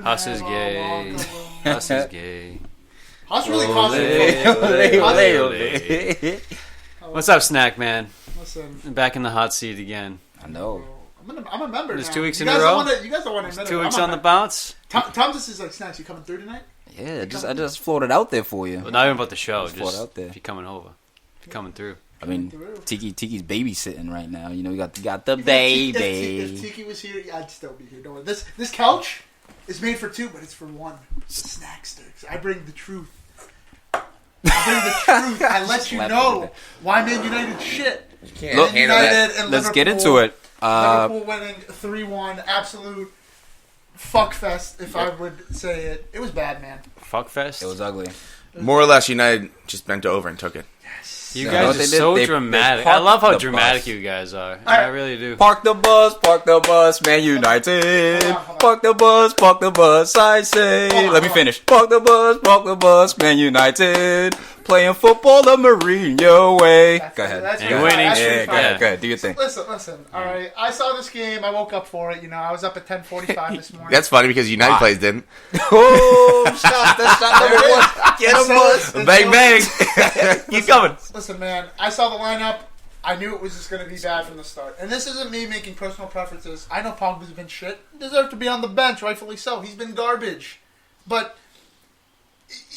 Huss is gay. Huss is gay. Huss really caused it. What's up, Snack Man? Listen, I'm back in the hot seat again. I know. I'm a member It's now. 2 weeks you in a guys row? Don't wanna, you guys don't want to admit it. 2 weeks on the bounce? Tom just is like, Snacks, you coming through tonight? Yeah, I just floated out there for you. Well, not even about the show. Just Just out there. if you're coming over. If you're coming through. I mean, Through. Tiki's babysitting right now. You know, you got the If baby. Tiki was here, I'd still be here. Don't worry. This couch is made for two, but it's for one. Snacksters. I bring the truth. I let you know why Man United shit. Look, United and let's Liverpool, get into it. Liverpool winning 3-1. Absolute fuckfest, if I would say it. It was bad, man. Fuckfest? It was ugly. More or less, United just bent over and took it. You So guys what are they did, so they dramatic. I parked love how the dramatic bus. you guys are. I really do. Park the bus, Man United. Hold on. Park the bus, I say. Hold on, Let me hold on. finish. Park the bus, Man United. Playing football the Mourinho way. Go ahead. That's And pretty winning. fine. That's Yeah, pretty go fine. ahead, go ahead. Do your thing. Listen. All right. I saw this game. I woke up for it. You know, I was up at 10:45 this morning. That's funny because United Why? plays didn't. Oh, stop. That's not number one. Get a bus. Bang, bang. Keep coming. Listen, man. I saw the lineup. I knew it was just going to be bad from the start. And this isn't me making personal preferences. I know Pogba's been shit. He deserved to be on the bench, rightfully so. He's been garbage. But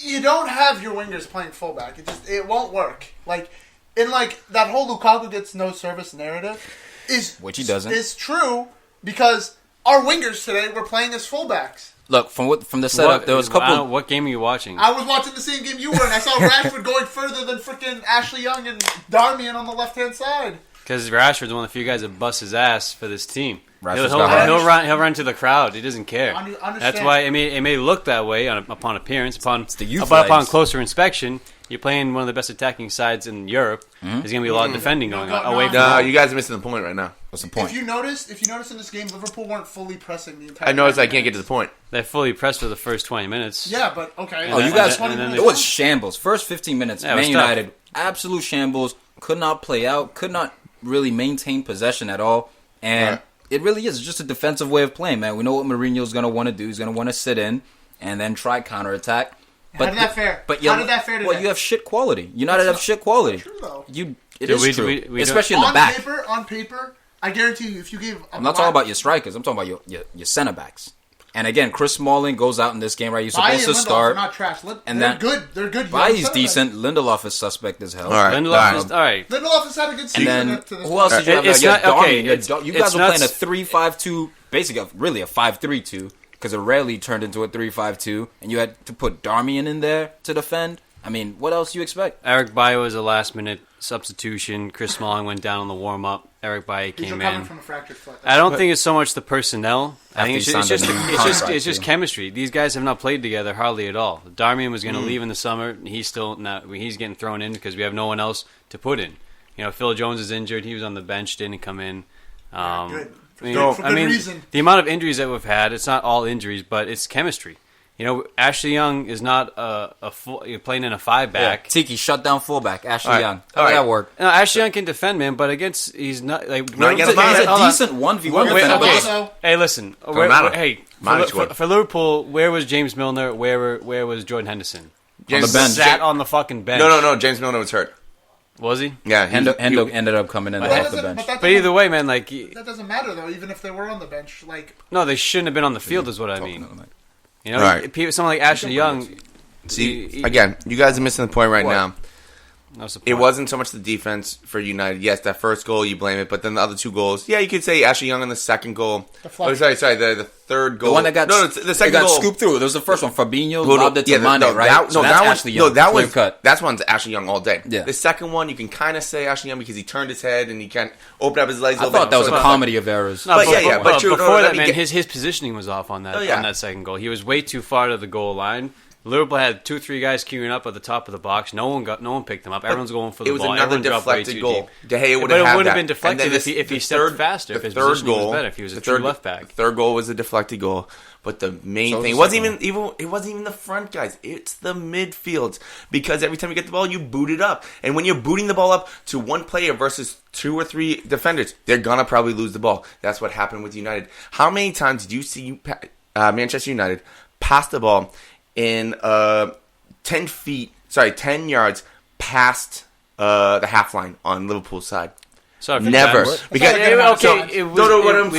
you don't have your wingers playing fullback. It won't work. Like that whole Lukaku gets no service narrative is Which he doesn't. Is true because our wingers today were playing as fullbacks. Look, from the setup, there was a couple. What game are you watching? I was watching the same game you were, and I saw Rashford going further than freaking Ashley Young and Darmian on the left-hand side. Because Rashford's one of the few guys that busts his ass for this team. Rashford's He'll got run run to the crowd. He doesn't care. Understand. That's why it may look that way upon appearance, upon the youth upon flags. closer inspection. You're playing one of the best attacking sides in Europe. There's going to be a lot of defending going on away from No, home. you guys are missing the point right now. What's the point? If you notice in this game, Liverpool weren't fully pressing the entire. I noticed I can't get to the point. They're fully pressed for the first 20 minutes. Yeah, but okay. Oh, you guys! and then It was shambles. First 15 minutes, Yeah, it was Man tough. United, absolute shambles. Could not play out. Could not really maintain possession at all. And it really is just a defensive way of playing, man. We know what Mourinho's going to want to do. He's going to want to sit in and then try counterattack. How did that fare? But How did that fare today? Well, you have shit quality. United have shit quality. True though. It is true, we especially in the on back. paper, I guarantee you, if you gave, I'm not talking about your strikers. I'm talking about your center backs. And again, Chris Smalling goes out in this game, right? You're supposed to start. Not trash. And they're that- good. They're good. Bailly's young decent. Lindelof is suspect as hell. All right. Lindelof is all right. Lindelof has had a good And season. then to this who else point. did you have? It's You had not- okay, Darmian. You it's guys were not playing a s- 3-5-2, basically really a 5-3-2, because it rarely turned into a 3-5-2, and you had to put Darmian in there to defend. I mean, what else do you expect? Eric Bailly was a last-minute substitution. Chris Smalling went down on the warm-up. Eric Bailly He's came recovering in. from a fractured foot. I don't think it's so much the personnel. I think After it's he just signed a new contract, it's just too. chemistry. These guys have not played together hardly at all. Darmian was going to leave in the summer. He's still not. He's getting thrown in because we have no one else to put in. You know, Phil Jones is injured. He was on the bench, didn't come in. Good. I mean, For good reason. the amount of injuries that we've had, it's not all injuries, but it's chemistry. You know, Ashley Young is not a full, you're playing in a 5-back. Tiki shut down fullback. Ashley All right. Young. All How did right. that work? No, Ashley Young can defend, man, but he's not like. Not against He's Mane. a Hold on. decent 1v1 Wait, defender. okay. Also, Hey, listen. matter. Hey, Mane for, scored. for Liverpool, where was James Milner? Where was Jordan Henderson? James the bench. Sat on the fucking bench. No. James Milner was hurt. Was he? Yeah. Hendo ended up coming in that off the doesn't- bench. that But either doesn't- way, man, like, that doesn't matter though. Even if they were on the bench, like no, they shouldn't have been on the field. Is what I mean. You know, All right. someone like Ashley Young. See, again, you guys are missing the point right What? now. No support. It wasn't so much the defense for United. Yes, that first goal, you blame it. But then the other two goals, yeah, you could say Ashley Young on the second goal. Oh, sorry, the third goal. The one that got the second it got goal. scooped through. There was the first one. Fabinho Well, lobbed it to Mane, right? That, So no, that's that Ashley one, Young. no, that Clear was cut. that's one's Ashley Young all day. Yeah. The second one, you can kind of say Ashley Young because he turned his head and he can't open up his legs. I thought that was a comedy of errors. No, But yeah, but before let that, me man, get- his positioning was off on that Oh, yeah. on that second goal. He was way too far to the goal line. Liverpool had 2-3 guys queuing up at the top of the box. No one picked them up. Everyone's going for the It was ball. another Everyone dropped way deflected too goal. deep. De Gea would But have it had would have that. been deflected And then if he the stepped third- faster. the If his third positioning goal- was better. If he was a the true third- left back. The third goal was a deflected goal. But the main So thing was the wasn't second even it wasn't even the front guys. It's the midfields because every time you get the ball, you boot it up, and when you're booting the ball up to one player versus 2 or 3 defenders, they're gonna probably lose the ball. That's what happened with United. How many times did you see Manchester United passed the ball in 10 yards past the half line on Liverpool's side. Sorry, Never. Because what I'm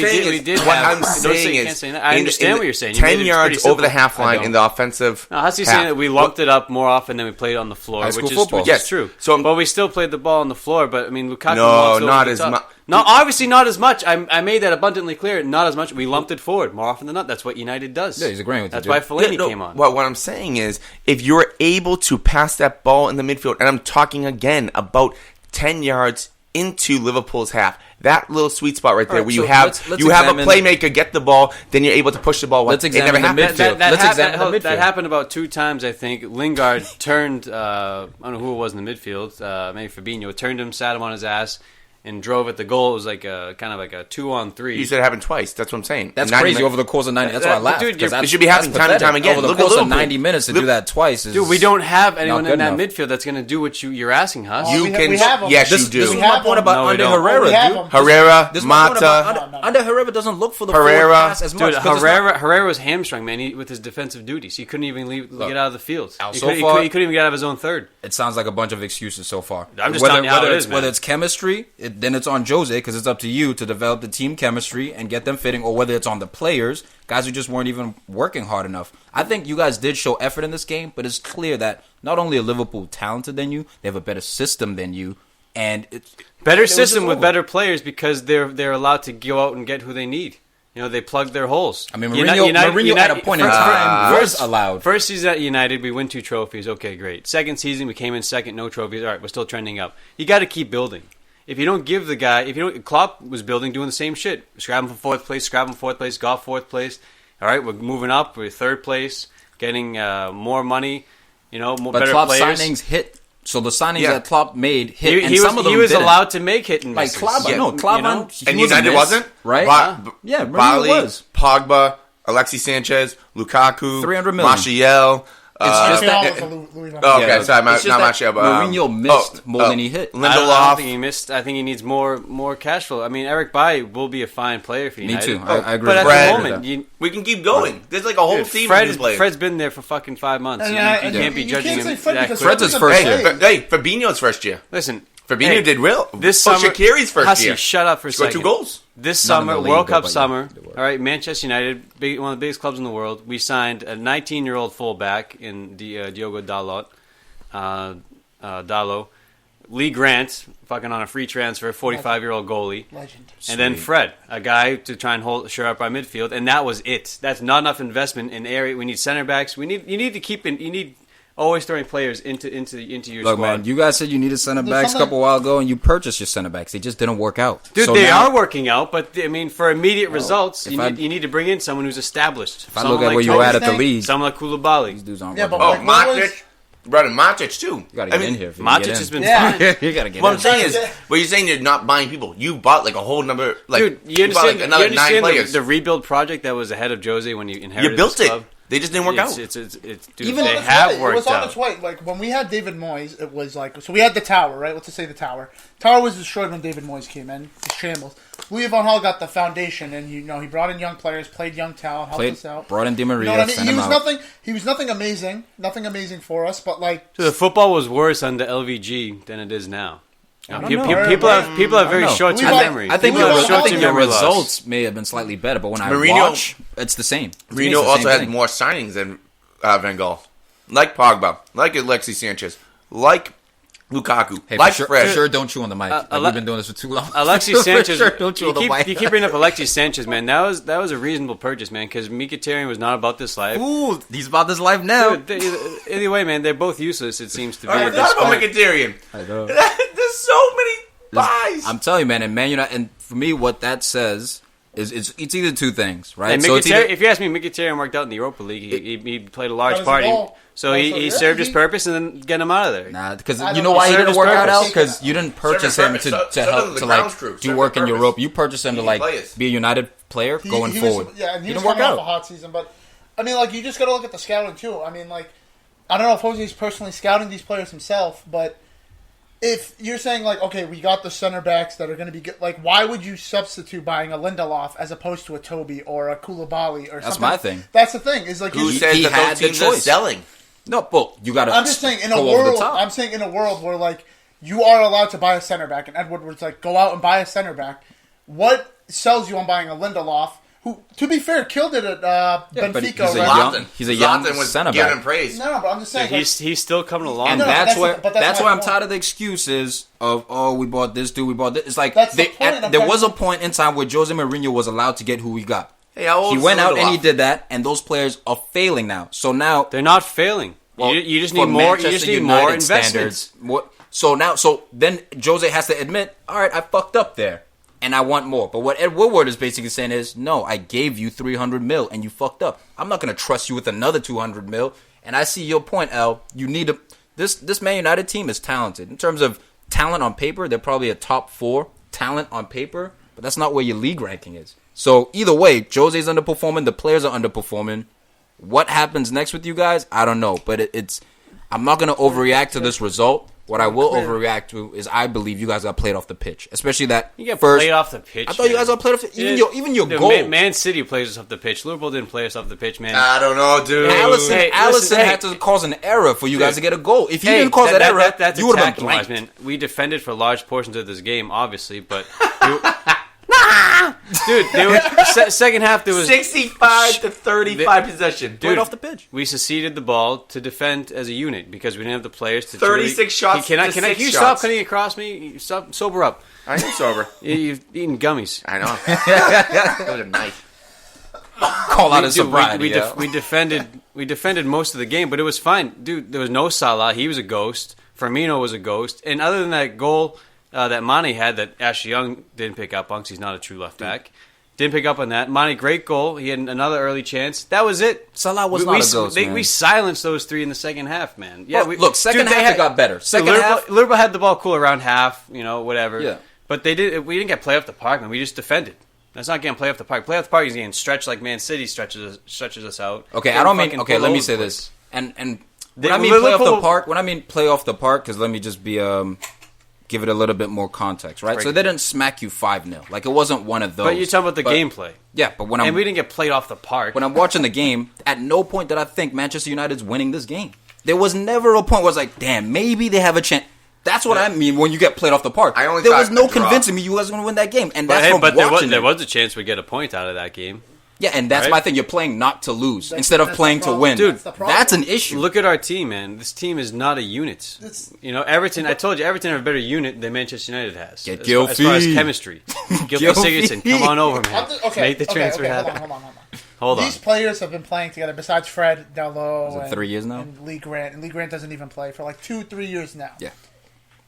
saying is, I understand what you're saying. 10 yards over the half line in the offensive. No, Hussey's saying that we lumped it up more often than we played on the floor, which is true. But we still played the ball on the floor. But I mean, Lukaku. No, not as much. No, obviously not as much. I made that abundantly clear. Not as much. We lumped it forward more often than not. That's what United does. Yeah, he's agreeing with you. That's why Fellaini came on. What I'm saying is, if you're able to pass that ball in the midfield, and I'm talking again about 10 yards into Liverpool's half. That little sweet spot right there, where you have a playmaker get the ball, then you're able to push the ball. Let's examine the midfield. That happened about 2 times, I think. Lingard turned, I don't know who it was in the midfield, maybe Fabinho, turned him, sat him on his ass, and drove at the goal. It was like a 2-on-3. You said it happened twice. That's what I'm saying. That's crazy over the course of 90. That's why I laughed. Dude, it should be happening time and time again. Over the course of 90 minutes to do that twice is we don't have anyone in that midfield that's going to do what you're asking, Huss. We have them. Yes, you do. This is my point about under Herrera, Herrera, Mata. Under Herrera doesn't look for the forward pass as much. Dude, Herrera was hamstrung, man, with his defensive duties. He couldn't even get out of the field. He couldn't even get out of his own third. It sounds like a bunch of excuses so far. I'm just telling you how it is, man. Whether it's chemistry, then it's on Jose, because it's up to you to develop the team chemistry and get them fitting, or whether it's on the players, guys who just weren't even working hard enough. I think you guys did show effort in this game, but it's clear that not only are Liverpool talented than you, they have a better system than you, and it's better system with better players because they're allowed to go out and get who they need. You know, they plugged their holes. I mean, Mourinho at a point in time was allowed. First season at United, we win 2 trophies. Okay, great. Second season, we came in second, no trophies. All right, we're still trending up. You got to keep building. If you don't give the guy, Klopp was doing the same shit. Scrapping for fourth place, got fourth place. All right, we're moving up. We're third place, getting more money. Better players. But Klopp's signings hit. So the signings that Klopp made hit, and some of them he was allowed to make hit and misses. Like Klopp, and United wasn't, right? Bali, Pogba, Alexis Sanchez, Lukaku, 300 million. Martial. It's just that. Sorry, not Martial, but Mourinho missed more than he hit. Lindelof. I don't think he missed. I think he needs more cash flow. I mean, Eric Bailly will be a fine player for United. Me too. I agree. But at the moment, we can keep going. There's like a whole team of these players. Fred's been there for fucking 5 months. You can't be judging him. Fred's his first year. Hey, Fabinho's first year. Listen, Fabinho did real. This summer, Shaqiri's first year. Shut up for a second. Scored 2 goals. This summer, World Cup summer, all right, Manchester United, one of the biggest clubs in the world. We signed a 19-year-old fullback in Diogo Dalot. Lee Grant, fucking on a free transfer, 45-year-old goalie. Legend. And then Fred, a guy to try and shore up our midfield, and that was it. That's not enough investment in area. We need center backs. You need always throwing players into your Look, squad. man, you guys said you needed center backs a couple while ago, and you purchased your center backs. They just didn't work out. Dude, they are working out, but I mean, for immediate results, you need to bring in someone who's established. If I look at where you were at the league, someone like Koulibaly. These dudes aren't working. Matic. Brother, Matic too. You gotta get in here. Matic has been fine. You gotta get in. What I'm saying is, but you're saying you're not buying people. You bought like a whole number. Dude, you bought another 9 players. The rebuild project that was ahead of Jose when you inherited. You built this it. club. They just didn't work out. They have worked out. It was on its way. Like, when we had David Moyes, it was like... So we had the Tower, right? Let's just say the Tower. Tower was destroyed when David Moyes came in. It's shambles. Louis van Gaal got the foundation, and, he brought in young players, played young talent, helped us out. Brought in Di Maria, you know what I mean? sent him out. He was nothing amazing. Nothing amazing for us, but, like... So the football was worse under LVG than it is now. People have very short-term memories. I think your results may have been slightly better, but when I watch, it's the same. Mourinho also had more signings than Van Gaal. Like Pogba, like Alexis Sanchez, like Lukaku, like Fred. Sure, don't chew on the mic. We've been doing this for too long. Alexis Sanchez, don't chew on the mic. You keep bringing up Alexis Sanchez, man. That was a reasonable purchase, man, because Mkhitaryan was not about this life. Ooh, he's about this life now. Either way, man, they're both useless, it seems to be. I forgot about Mkhitaryan. I know. There's so many buys. I'm telling you, man, and Man United, and for me, what that says is it's either 2 things, right? And if you ask me, Mkhitaryan worked out in the Europa League. He played a large part. So he served his purpose, and then get him out of there. Nah, because you know why he didn't work out, Al? Because you didn't purchase him to help to like do work in Europe. You purchased him to like be a United player going forward. And he was coming off a hot season, but I mean, like, you just got to look at the scouting too. I mean, like, I don't know if Jose's personally scouting these players himself, but if you're saying, like, okay, we got the center backs that are going to be good, like, why would you substitute buying a Lindelof as opposed to a Toby or a Koulibaly or something? That's my thing. That's the thing. Is like Who says that those teams are selling? No, but you got to. I'm just saying in a world. I'm saying in a world where like you are allowed to buy a center back, and Ed Woodward's like, go out and buy a center back. What sells you on buying a Lindelof? Who, to be fair, killed it at Benfica. He's a young center back. Giving praise. No, but I'm just saying he's still coming along. And that's why I'm tired of the excuses of we bought this dude, we bought this. It's like there was a point in time where Jose Mourinho was allowed to get who he got. Hey, how old he went out and he did that, and those players are failing now. So now they're not failing. Well, you just need more. You just need more investments. So then Jose has to admit, all right, I fucked up there. And I want more. But what Ed Woodward is basically saying is, no, I gave you 300 mil and you fucked up. I'm not going to trust you with another 200 mil. And I see your point, L. You need this Man United team is talented. In terms of talent on paper, they're probably a top 4 talent on paper. But that's not where your league ranking is. So either way, Jose's underperforming. The players are underperforming. What happens next with you guys? I don't know. But I'm not going to overreact to this result. What I will overreact to is I believe you guys got played off the pitch, especially that you get first. Played off the pitch. I thought you guys got played off. Even your goal. Man City plays us off the pitch. Liverpool didn't play us off the pitch, man. I don't know, dude. Allison had to cause an error for you guys to get a goal. If you didn't cause that error, that's you would have been blanked. Man. We defended for large portions of this game, obviously, but. Dude, second half there was 65 to 35 possession. Dude, off the pitch. We seceded the ball to defend as a unit because we didn't have the players to 36 shots. Can you stop cutting across me? Stop, sober up. I am sober. You've eaten gummies. I know. Those are nice. Call out his sobriety. We defended most of the game, but it was fine. Dude, there was no Salah. He was a ghost. Firmino was a ghost. And other than that goal that Mane had that Ashley Young didn't pick up on because he's not a true left back. Didn't pick up on that. Mane, great goal. He had another early chance. That was it. Salah was not a ghost, man. We silenced those 3 in the second half, man. Yeah, look, second half it got better. Second half, Liverpool had the ball cool around half, whatever. Yeah. But we didn't get play off the park, man. We just defended. That's not getting play off the park. Play off the park is getting stretched like Man City stretches us out. Okay, I don't mean. Okay, let me say this. And when I mean play off the park, because let me just be give it a little bit more context, right? So they didn't smack you 5-0. Like, it wasn't one of those. But you're talking about the gameplay. Yeah, but we didn't get played off the park. When I'm watching the game, at no point did I think Manchester United's winning this game. There was never a point where I was like, damn, maybe they have a chance. That's what I mean when you get played off the park. There was no convincing me you guys were going to win that game. And that's there was a chance we'd get a point out of that game. Yeah, and that's my thing. You're playing not to lose instead of playing to win. Dude, that's an issue. Look at our team, man. This team is not a unit. Everton, I told you, Everton have a better unit than Manchester United has. Get Gylfi. As far as chemistry. Gylfi Sigurdsson, come on over, man. Make the transfer happen. Hold on. These players have been playing together, besides Fred, Dalot, and 3 years now? And Lee Grant. And Lee Grant doesn't even play for like 2-3 years now. Yeah.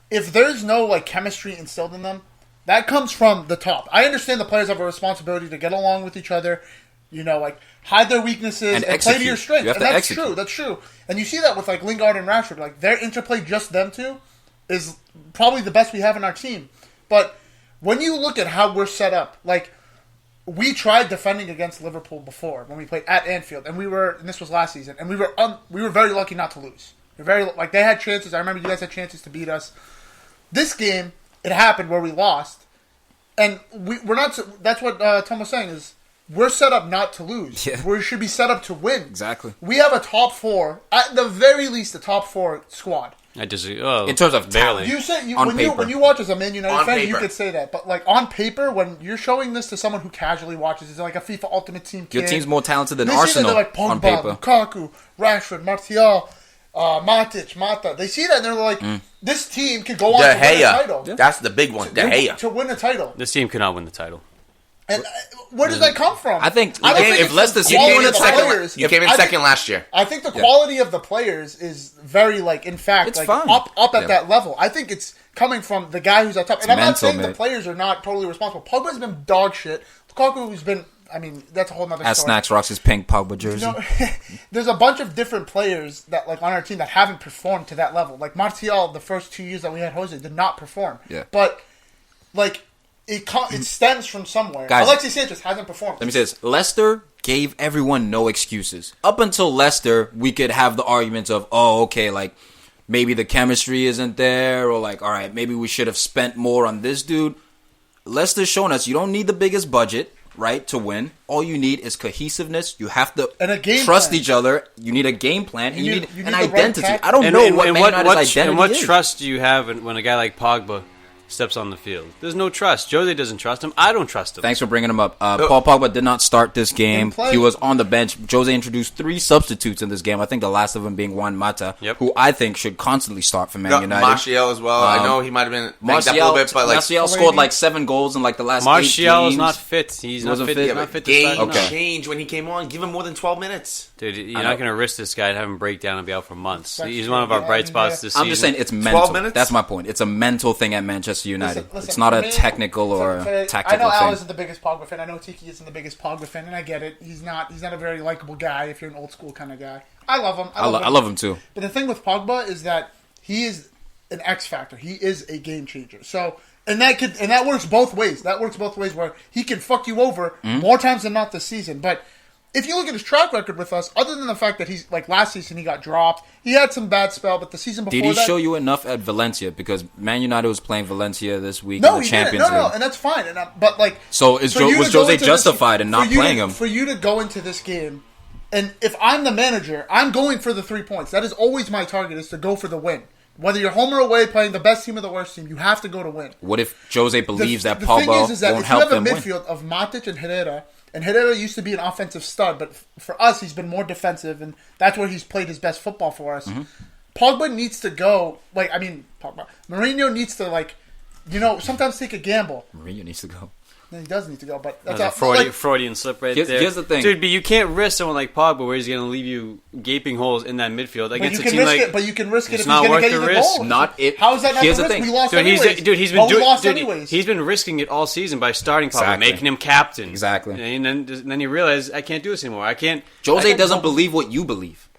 If there's no chemistry instilled in them, that comes from the top. I understand the players have a responsibility to get along with each other, hide their weaknesses and play to your strengths. And that's true. That's true. And you see that with Lingard and Rashford. Like, their interplay, just them two, is probably the best we have in our team. But when you look at how we're set up, we tried defending against Liverpool before when we played at Anfield, and this was last season, and we were very lucky not to lose. They had chances. I remember you guys had chances to beat us. This game, it happened where we lost, and we're not. That's what Tom was saying is. We're set up not to lose. Yeah. We should be set up to win. Exactly. We have a top 4, at the very least, a top 4 squad. I disagree. In terms of talent, when you watch as a Man United fan, you could say that. But on paper, when you're showing this to someone who casually watches, it's like a FIFA Ultimate Team kid. Your team's more talented than Arsenal. They're like Pogba, on paper. Lukaku, Rashford, Martial, Matic, Mata. They see that and they're like, this team could go on to win a title. Yeah. That's the big one. De Gea. To win a title. This team cannot win the title. And where does that come from? I think if Leicester you came in second last year. I think the quality of the players is very in fact, up at that level. I think it's coming from the guy who's at top. And I'm not saying the players are not totally responsible. Pogba's been dog shit. Lukaku's been. I mean, that's a whole nother story. As Snacks rocks his pink Pogba jersey. There's a bunch of different players that on our team that haven't performed to that level. Like Martial, the first 2 years that we had Jose, did not perform. Yeah. But it stems from somewhere. Guys, Alexis Sanchez hasn't performed. Let me say this. Leicester gave everyone no excuses. Up until Leicester, we could have the arguments of, maybe the chemistry isn't there, or like, all right, maybe we should have spent more on this dude. Leicester's shown us you don't need the biggest budget, right, to win. All you need is cohesiveness. You have to trust each other. You need a game plan. And you need an identity. I don't know what Man United's identity is. And what trust do you have when a guy like Pogba steps on the field? There's no trust. Jose doesn't trust him. I don't trust him. Thanks for bringing him up. Paul Pogba did not start this game. He was on the bench. Jose introduced 3 substitutes in this game. I think the last of them being Juan Mata, who I think should constantly start for Man United. Martial as well. I know he might have been banged up a little bit, but like Martial scored like 7 goals in like the last 8 games. Martial is not fit. He's not fit. He's not fit. Game change when he came on. Give him more than 12 minutes. Dude, you're not going to risk this guy to have him break down and be out for months. He's one of our bright spots this season. I'm just saying it's mental. 12 minutes? That's my point. It's a mental thing at Manchester United. It's not a technical or tactical thing. I know Al thing. isn't the biggest Pogba fan. I know Tiki isn't the biggest Pogba fan, and I get it. He's not a very likable guy if you're an old school kind of guy. I love him. I love him too. But the thing with Pogba is that he is an X factor. He is a game changer. So and that works both ways. That works both ways where he can fuck you over more times than not this season. But if you look at his track record with us, other than the fact that he's like last season he got dropped, he had some bad spell, but the season before did he show you enough at Valencia? Because Man United was playing Valencia this week in the Champions League. No, and that's fine. But like, so was Jose justified in not playing him? For you to go into this game, and if I'm the manager, I'm going for the 3 points. That is always my target: is to go for the win. Whether you're home or away, playing the best team or the worst team, you have to go to win. What if Jose believes that Pogba won't help them win? If you have a midfield of Matic and Herrera. And Herrera used to be an offensive stud, but for us, he's been more defensive, and that's where he's played his best football for us. Pogba needs to go. Mourinho needs to, sometimes take a gamble. Mourinho needs to go. He does need to go, but that's a Freudian slip there. Here's the thing, dude. But you can't risk someone like Pogba, where he's going to leave you gaping holes in that midfield against a team like. But you can risk it if he's not going to worth get the you risk. the goal. Not it. How is that not Here's the the risk? thing. We lost anyways. He's been risking it all season by starting Pogba, Exactly. making him captain. Exactly. And then you realize I can't do this anymore. Jose doesn't believe what you believe.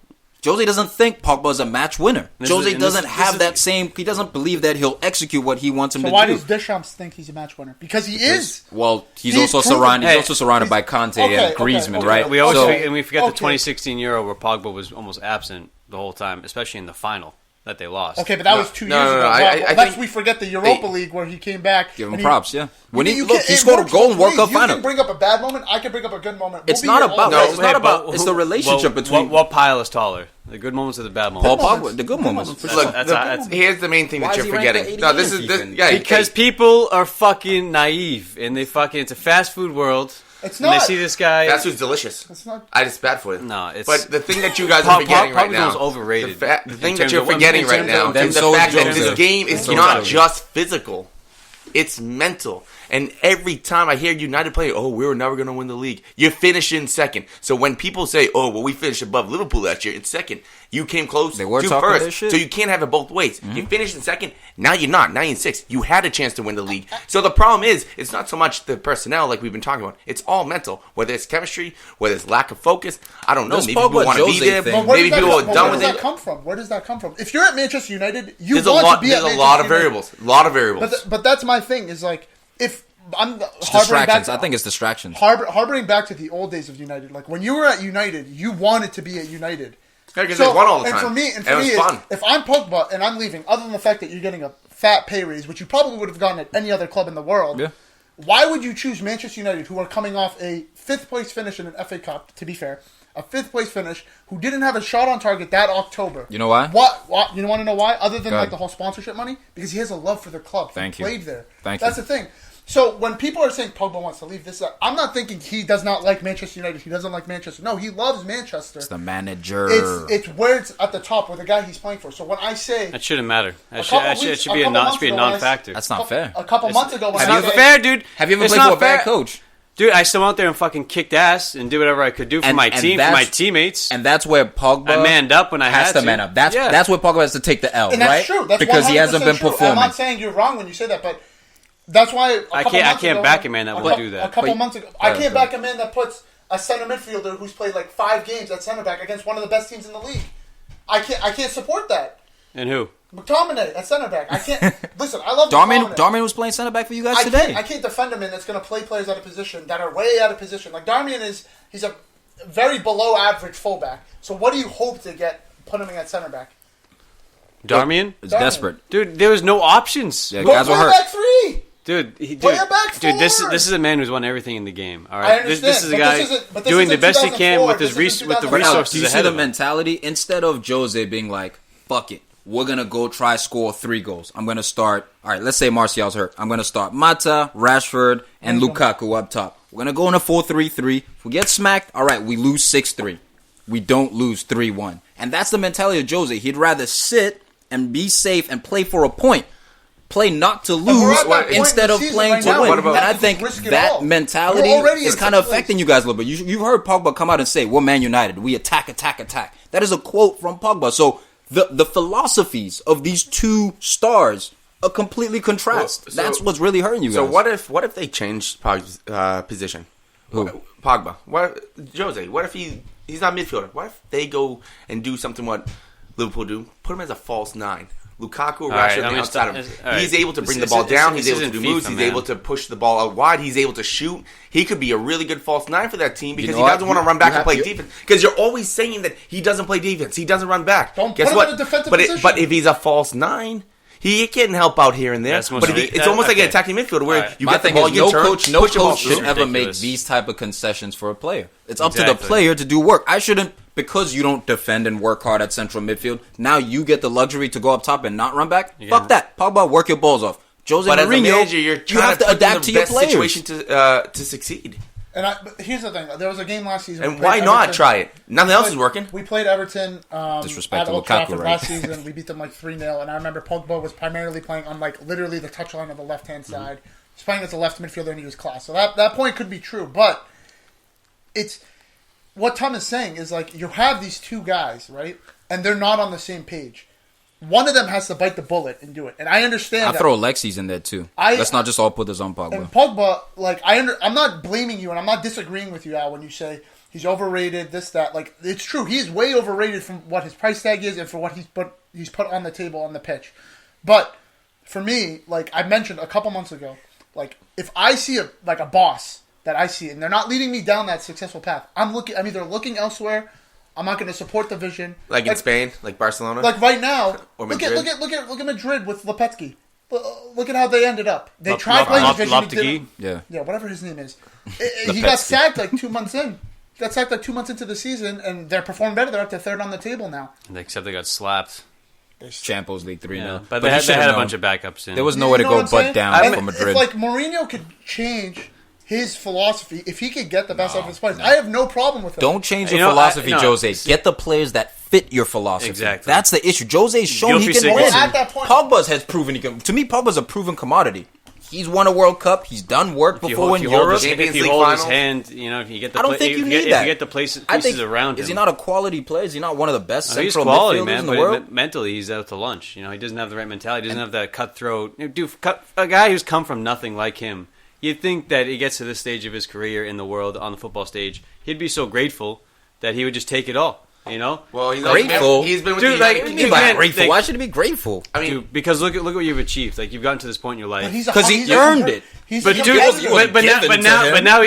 Jose doesn't think Pogba's a match winner. Jose doesn't have that same. He doesn't believe that he'll execute what he wants him to do. So why does Deschamps think he's a match winner? Because he is. Well, he's also surrounded by Conte and Griezmann, right? We always we forget the 2016 Euro where Pogba was almost absent the whole time, especially in the final that they lost. Okay, but that was 2 years ago. Let's we forget the Europa League where he came back. Give him props, yeah. When he scored a goal in World Cup final. You can bring up a bad moment. I can bring up a good moment. It's not about. It's the relationship between. What pile is taller? The good moments or the bad moments? Paul Pogba, the good moments. Look, here's the main thing that you're forgetting. No, this is because people are fucking naive and it's a fast food world. It's not. And they see this guy. Fast food's delicious. It's not. It's bad for you. No, it's. But the thing that you guys are forgetting right now. Pogba's overrated. The thing that you're forgetting right now is the fact that this game is not just physical. It's mental. And every time I hear United play, we were never going to win the league. You finish in second. So when people say, we finished above Liverpool last year in second, you came close to first. So you can't have it both ways. You finished in second, now you're not. Now you're in sixth. You had a chance to win the league. So the problem is, it's not so much the personnel like we've been talking about. It's all mental. Whether it's chemistry, whether it's lack of focus, I don't know. Maybe people want to be there. Maybe people are done with it. Where does that come from? If you're at Manchester United, you want to be at Manchester United. There's a lot of variables. A lot of variables. But that's my thing, is like, if I'm distractions. I think it's distractions. Harboring back to the old days of United, like when you were at United, you wanted to be at United. Yeah, because they won all the time. And for me, fun. If I'm Pogba and I'm leaving, other than the fact that you're getting a fat pay raise, which you probably would have gotten at any other club in the world, why would you choose Manchester United, who are coming off a 5th place finish in an FA Cup, to be fair, a 5th place finish, who didn't have a shot on target that October? You know why? What? You want to know why? Other than like the whole sponsorship money? Because he has a love for the club. He played there. That's the thing. So when people are saying Pogba wants to leave, I'm not thinking he does not like Manchester United. He doesn't like Manchester. No, he loves Manchester. It's the manager. It's where it's at the top, where the guy he's playing for. So when I say that shouldn't matter. It should be a non-factor. That's not fair. A couple months ago, it's not fair, dude. Have you ever played for a bad coach? Dude, I still went out there and fucking kicked ass and did whatever I could do for my team, for my teammates. And that's where Pogba I manned up when I had to. Man up. That's where Pogba has to take the L, and right? That's true. That's because he hasn't been performing. I'm not saying you're wrong when you say that, but that's why I can't back a man that will do that. A couple months ago, I can't back a man that puts a center midfielder who's played like 5 games at center back against one of the best teams in the league. I can't support that. And who? McTominay at center back. I can't listen. I love Darmian was playing center back for you guys today. I can't defend a man that's going to play players out of position that are way out of position. Like Darmian he's a very below average fullback. So what do you hope to get putting him at center back? Darmian? It's desperate. Dude, there was no options. Yeah, guys were hurt. Back three. Play a back four. Dude, this is a man who's won everything in the game. All I right, understand, this is a guy doing the best he can with the resources Do you see ahead the of him. mentality? Instead of Jose being like, fuck it, we're going to go try score 3 goals. I'm going to start, all right, let's say Martial's hurt. I'm going to start Mata, Rashford, and Lukaku up top. We're going to go in a 4-3-3. If we get smacked, all right, we lose 6-3. We don't lose 3-1. And that's the mentality of Jose. He'd rather sit and be safe and play for a point. Play not to lose instead of playing to win. And I think that mentality is kind of affecting you guys a little bit. You've heard Pogba come out and say, we're Man United. We attack, attack, attack. That is a quote from Pogba. So the philosophies of these two stars are completely contrast. That's what's really hurting you guys. So what if they changed Pogba's position? Who? Pogba. Jose. What if he's not midfielder? What if they go and do something what Liverpool do? Put him as a false 9. Lukaku or Rashford on the outside of him. He's able to bring the ball down. He's able to do moves. He's able to push the ball out wide. He's able to shoot. He could be a really good false 9 for that team because he doesn't want to run back and play defense. Because you're always saying that he doesn't play defense. He doesn't run back. Guess what? In a defensive position. But if he's a false 9, he can help out here and there. But it's almost like an attacking midfielder where you get the ball, you turn, no coach should ever make these type of concessions for a player. It's up to the player to do work. I shouldn't. Because you don't defend and work hard at central midfield, now you get the luxury to go up top and not run back? Yeah. Fuck that. Pogba, work your balls off. Jose Mourinho, manager, you have to adapt to your players. Situation to succeed. But here's the thing. There was a game last season. And why not try it? Nothing else is working. We played Everton Disrespect at Old Lukaku, Trafford right? last season. We beat them like 3-0. And I remember Pogba was primarily playing on like literally the touchline of the left-hand side. He's playing as a left midfielder and he was class. So that point could be true. But it's... What Tom is saying is, like, you have these two guys, right? And they're not on the same page. One of them has to bite the bullet and do it. And I understand that. I'll throw Alexis in there, too. Let's not just all put this on Pogba. And Pogba, like, I'm not blaming you, and I'm not disagreeing with you, Al, when you say he's overrated, this, that. Like, it's true. He is way overrated from what his price tag is and for what he's put on the table on the pitch. But, for me, like, I mentioned a couple months ago, like, if I see a boss that I see, and they're not leading me down that successful path. I'm either looking elsewhere. I'm not going to support the vision. Like in Spain, like Barcelona, like right now. Or look Madrid. at Madrid with Lopetski. Look at how they ended up. They tried playing the vision. Yeah, whatever his name is. He got sacked like 2 months in. Got sacked like 2 months into the season, and they're performing better. They're up to third on the table now. Except they got slapped. Champions League 3-0. Yeah, but they had a bunch of backups in. There was nowhere to go but down for Madrid. If like Mourinho could change his philosophy, if he could get the best out of his players, I have no problem with it. Don't change your philosophy, Jose. Get the players that fit your philosophy. Exactly. That's the issue. Jose's shown he can win. At that point, Pogba's has proven he can. To me, Pogba's a proven commodity. He's won a World Cup. He's done work before in Europe. If you hold his hand, if you get the I don't think you need that. If you get the pieces around him. Is he not a quality player? Is he not one of the best central quality, midfielders in the but world? Mentally, he's out to lunch. He doesn't have the right mentality. He doesn't have that cutthroat. A guy who's come from nothing like him. You'd think that he gets to this stage of his career in the world on the football stage, he'd be so grateful that he would just take it all. Well, he's grateful. He's been with grateful. Why should he be grateful? I mean, because look what you've achieved. Like, you've gotten to this point in your life. Because he earned it. But now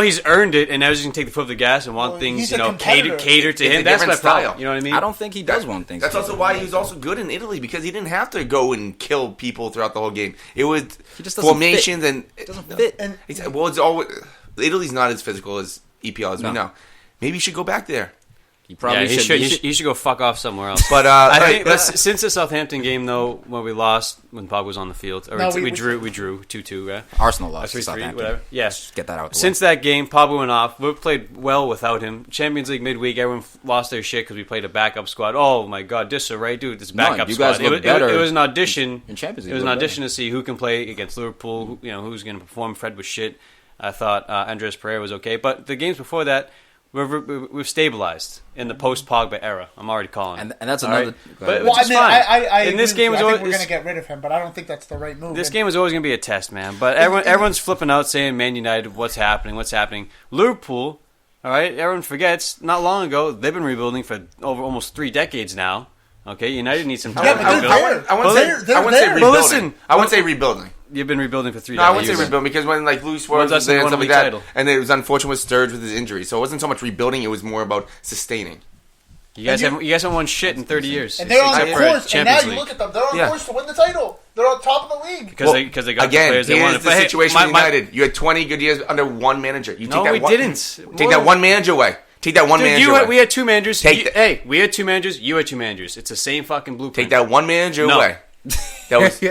he's earned it, and now he's going to take the foot of the gas and want things cater to him. That's my problem. You know what I mean? I don't think he does want things. That's also why he was also good in Italy, because he didn't have to go and kill people throughout the whole game. It was formations and it doesn't fit. And it's always Italy's not as physical as EPL as we know. Maybe he should go back there. He probably should. He should go fuck off somewhere else. But I think since the Southampton game, though, when we lost, when Pogba was on the field, or we drew 2-2, right? Arsenal lost 3-3, whatever. Yes, get that out. Since that game, Pogba went off. We played well without him. Champions League midweek, everyone lost their shit because we played a backup squad. Oh my god, disarray, dude! This backup squad. It was an audition. In Champions League, it was an audition to see who can play against Liverpool. Who's going to perform. Fred was shit. I thought Andres Pereira was okay, but the games before that. We've stabilized in the post-Pogba era. I'm already calling it. And that's another... Right? I in this game, I think we're going to get rid of him, but I don't think that's the right move. This game is always going to be a test, man. But everyone's flipping out saying, Man United, what's happening? Liverpool, all right, everyone forgets, not long ago, they've been rebuilding for over almost 3 decades now. Okay, United needs some time to rebuild. I wouldn't say rebuilding. But listen, I wouldn't say rebuilding. You've been rebuilding for 3 decades. No, I wouldn't say rebuilding because when Luis Suarez was there and stuff like that, and it was unfortunate with Sturridge with his injury, so it wasn't so much rebuilding; it was more about sustaining. You guys haven't won shit in 30 years. And they're on except course. for And now Champions you League. look at them. They're on course to win the title. They're on top of the league. Because they got again, the players they here's wanted. the situation with United. You had 20 good years under one manager. You No, take that we one, didn't. Take that one manager away. Take that one manager away. We had two managers. Hey, we had two managers. You had two managers. It's the same fucking blueprint. Take that one manager away. That was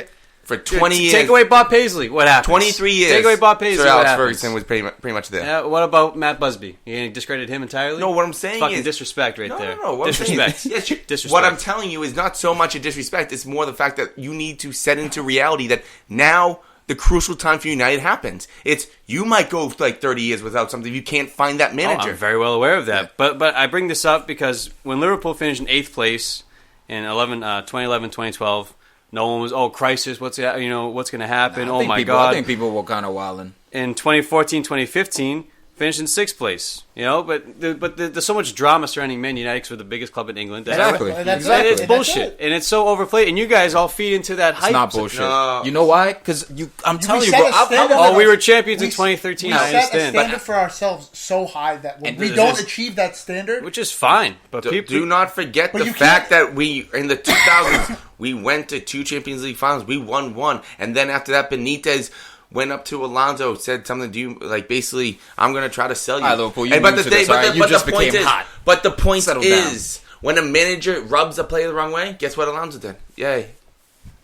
for 20 years. Take away Bob Paisley. What happened? 23 years. Take away Bob Paisley. Sir what Alex happens? Ferguson was pretty much there. Yeah, what about Matt Busby? You gonna discredit him entirely? No, what I'm saying fucking is disrespect right there. No. What Disrespect. I'm saying is, Disrespect. What I'm telling you is not so much a disrespect. It's more the fact that you need to set into reality that now the crucial time for United happens. It's you might go like 30 years without something if you can't find that manager. I'm very well aware of that. But I bring this up because when Liverpool finished in 8th place in 2011, 2012, no one was, crisis, what's going to happen? Oh my God. I think people were kind of wilding. In 2014, 2015, finished in 6th place. But there's so much drama surrounding Man United because we're the biggest club in England. Exactly. It's bullshit. And it's so overplayed. And you guys all feed into that hype. It's not bullshit. No. You know why? Because I'm telling you, set bro. a standard. We were champions in 2013. I We set a understand. standard for ourselves so high that when And we this don't is- achieve that standard, Which is fine. But people Do not forget But the you fact can't- that we, in the 2000s, we went to 2 Champions League finals. We won one. And then after that, Benitez went up to Alonso, said something to you, like basically, I'm going to try to sell you. All right, Liverpool, you And- but new the to thing- this, but all right? the- You but just the point became is, hot. But the point Settle is, when a manager rubs a player the wrong way, guess what Alonso did? Yay.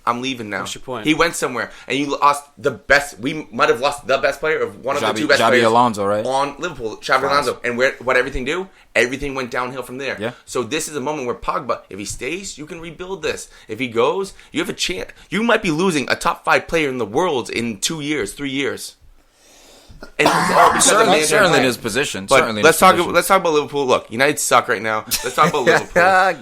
I'm leaving now. What's your point? He went somewhere, and you lost the best. We might have lost the best player of one of the two best Xabi players Alonso, right? on Liverpool, Xabi Alonso. And what everything do? Everything went downhill from there. Yeah. So this is a moment where Pogba, if he stays, you can rebuild this. If he goes, you have a chance. You might be losing a top 5 player in the world in 2 years, 3 years. And it's all because of the manager Certainly in playing. his position. But Certainly in let's his talk. position. Let's talk about Liverpool. Look, United suck right now. Let's talk about Liverpool.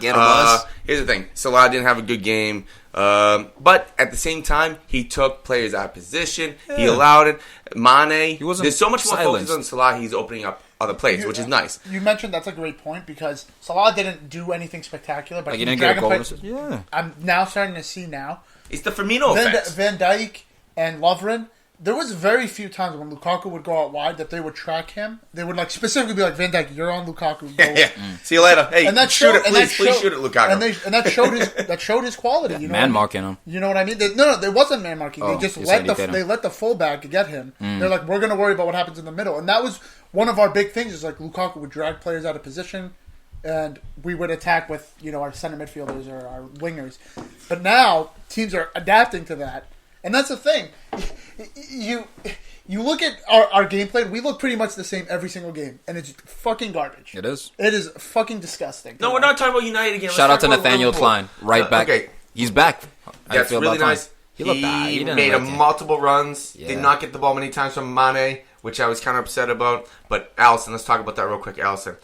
Get 'em, Buzz. Here's the thing: Salah didn't have a good game, but at the same time, he took players out of position. He allowed it. Mane. wasn't There's so much more silenced. focus on Salah. He's opening up other plays, which is nice. You mentioned that's a great point because Salah didn't do anything spectacular, but Like, he you didn't get a goal. dragon play- Yeah. I'm now starting to see now It's the Firmino effect. Van Dijk and Lovren. There was very few times when Lukaku would go out wide that they would track him. They would like specifically be like, Van Dijk, you're on Lukaku. Go. Yeah. See you later. Hey, And that shoot showed, it, and please. that Please showed- shoot it, Lukaku. And that showed his quality. You know Man what I mean? marking him. You know what I mean? No, there wasn't man marking. Oh, They just you said let he did him. they let the fullback get him. They're like, we're going to worry about what happens in the middle, and that was one of our big things. Is like Lukaku would drag players out of position, and we would attack with our center midfielders or our wingers. But now teams are adapting to that, and that's the thing. You look at our gameplay. We look pretty much the same every single game, and it's fucking garbage. It is. It is fucking disgusting. No, we're not talking about United again. Let's Shout out talk to about Nathaniel Liverpool. Klein. Right back. Okay, He's back. How you that's feel really about Klein? nice. He looked bad. He didn't made look it. multiple runs. Yeah. Did not get the ball many times from Mane, which I was kind of upset about. But Allison, let's talk about that real quick. Allison,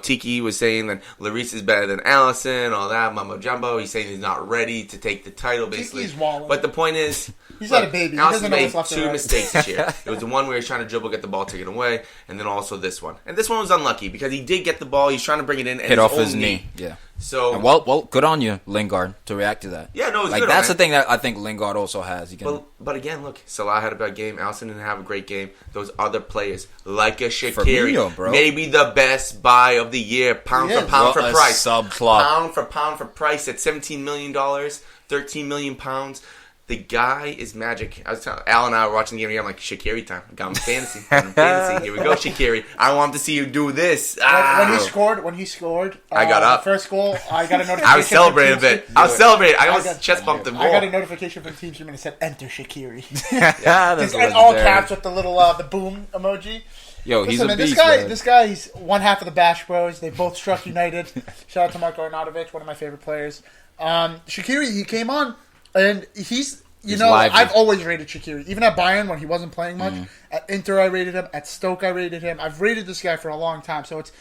Tiki was saying that Lloris is better than Allison, all that mumbo jumbo. He's saying he's not ready to take the title, basically. Tiki's walling. But the point is, He's not a baby. He Allison doesn't know made what's left or 2 right. mistakes this year. It was the one where he's trying to dribble, get the ball taken away, and then also this one. And this one was unlucky because he did get the ball. He's trying to bring it in and Hit off own his knee. Yeah. So And well, good on you, Lingard, to react to that. Yeah, no, it's like good on that's him. the thing that I think Lingard also has. He can. But again, look, Salah had a bad game. Allison didn't have a great game. Those other players, like a Firmino, Shaqiri, bro. maybe the best buy of the year, pound He for is. pound for What a price, subplot. pound for price at $17 million, 13 million pounds. The guy is magic. I was telling Al and I were watching the game. I'm like, Shaqiri time. I got him fantasy. Here we go, Shaqiri. I want to see you do this. When he scored, I got up. The first goal. I got a notification. I was celebrating a from bit. Team I was celebrating. I I was got- chest bumped the I got a ball. notification from Team Stream and it said "Enter Shaqiri." Yeah, that's In all legendary. caps with the little the boom emoji. Yo, he's Listen, a man, beast. this guy, he's one half of the Bash Bros. They both struck United. Shout out to Marko Arnautovic, one of my favorite players. Shaqiri, he came on, and he's lively. I've always rated Shaqiri, even at Bayern when he wasn't playing much. At Inter, I rated him. At Stoke, I rated him. I've rated this guy for a long time, so it's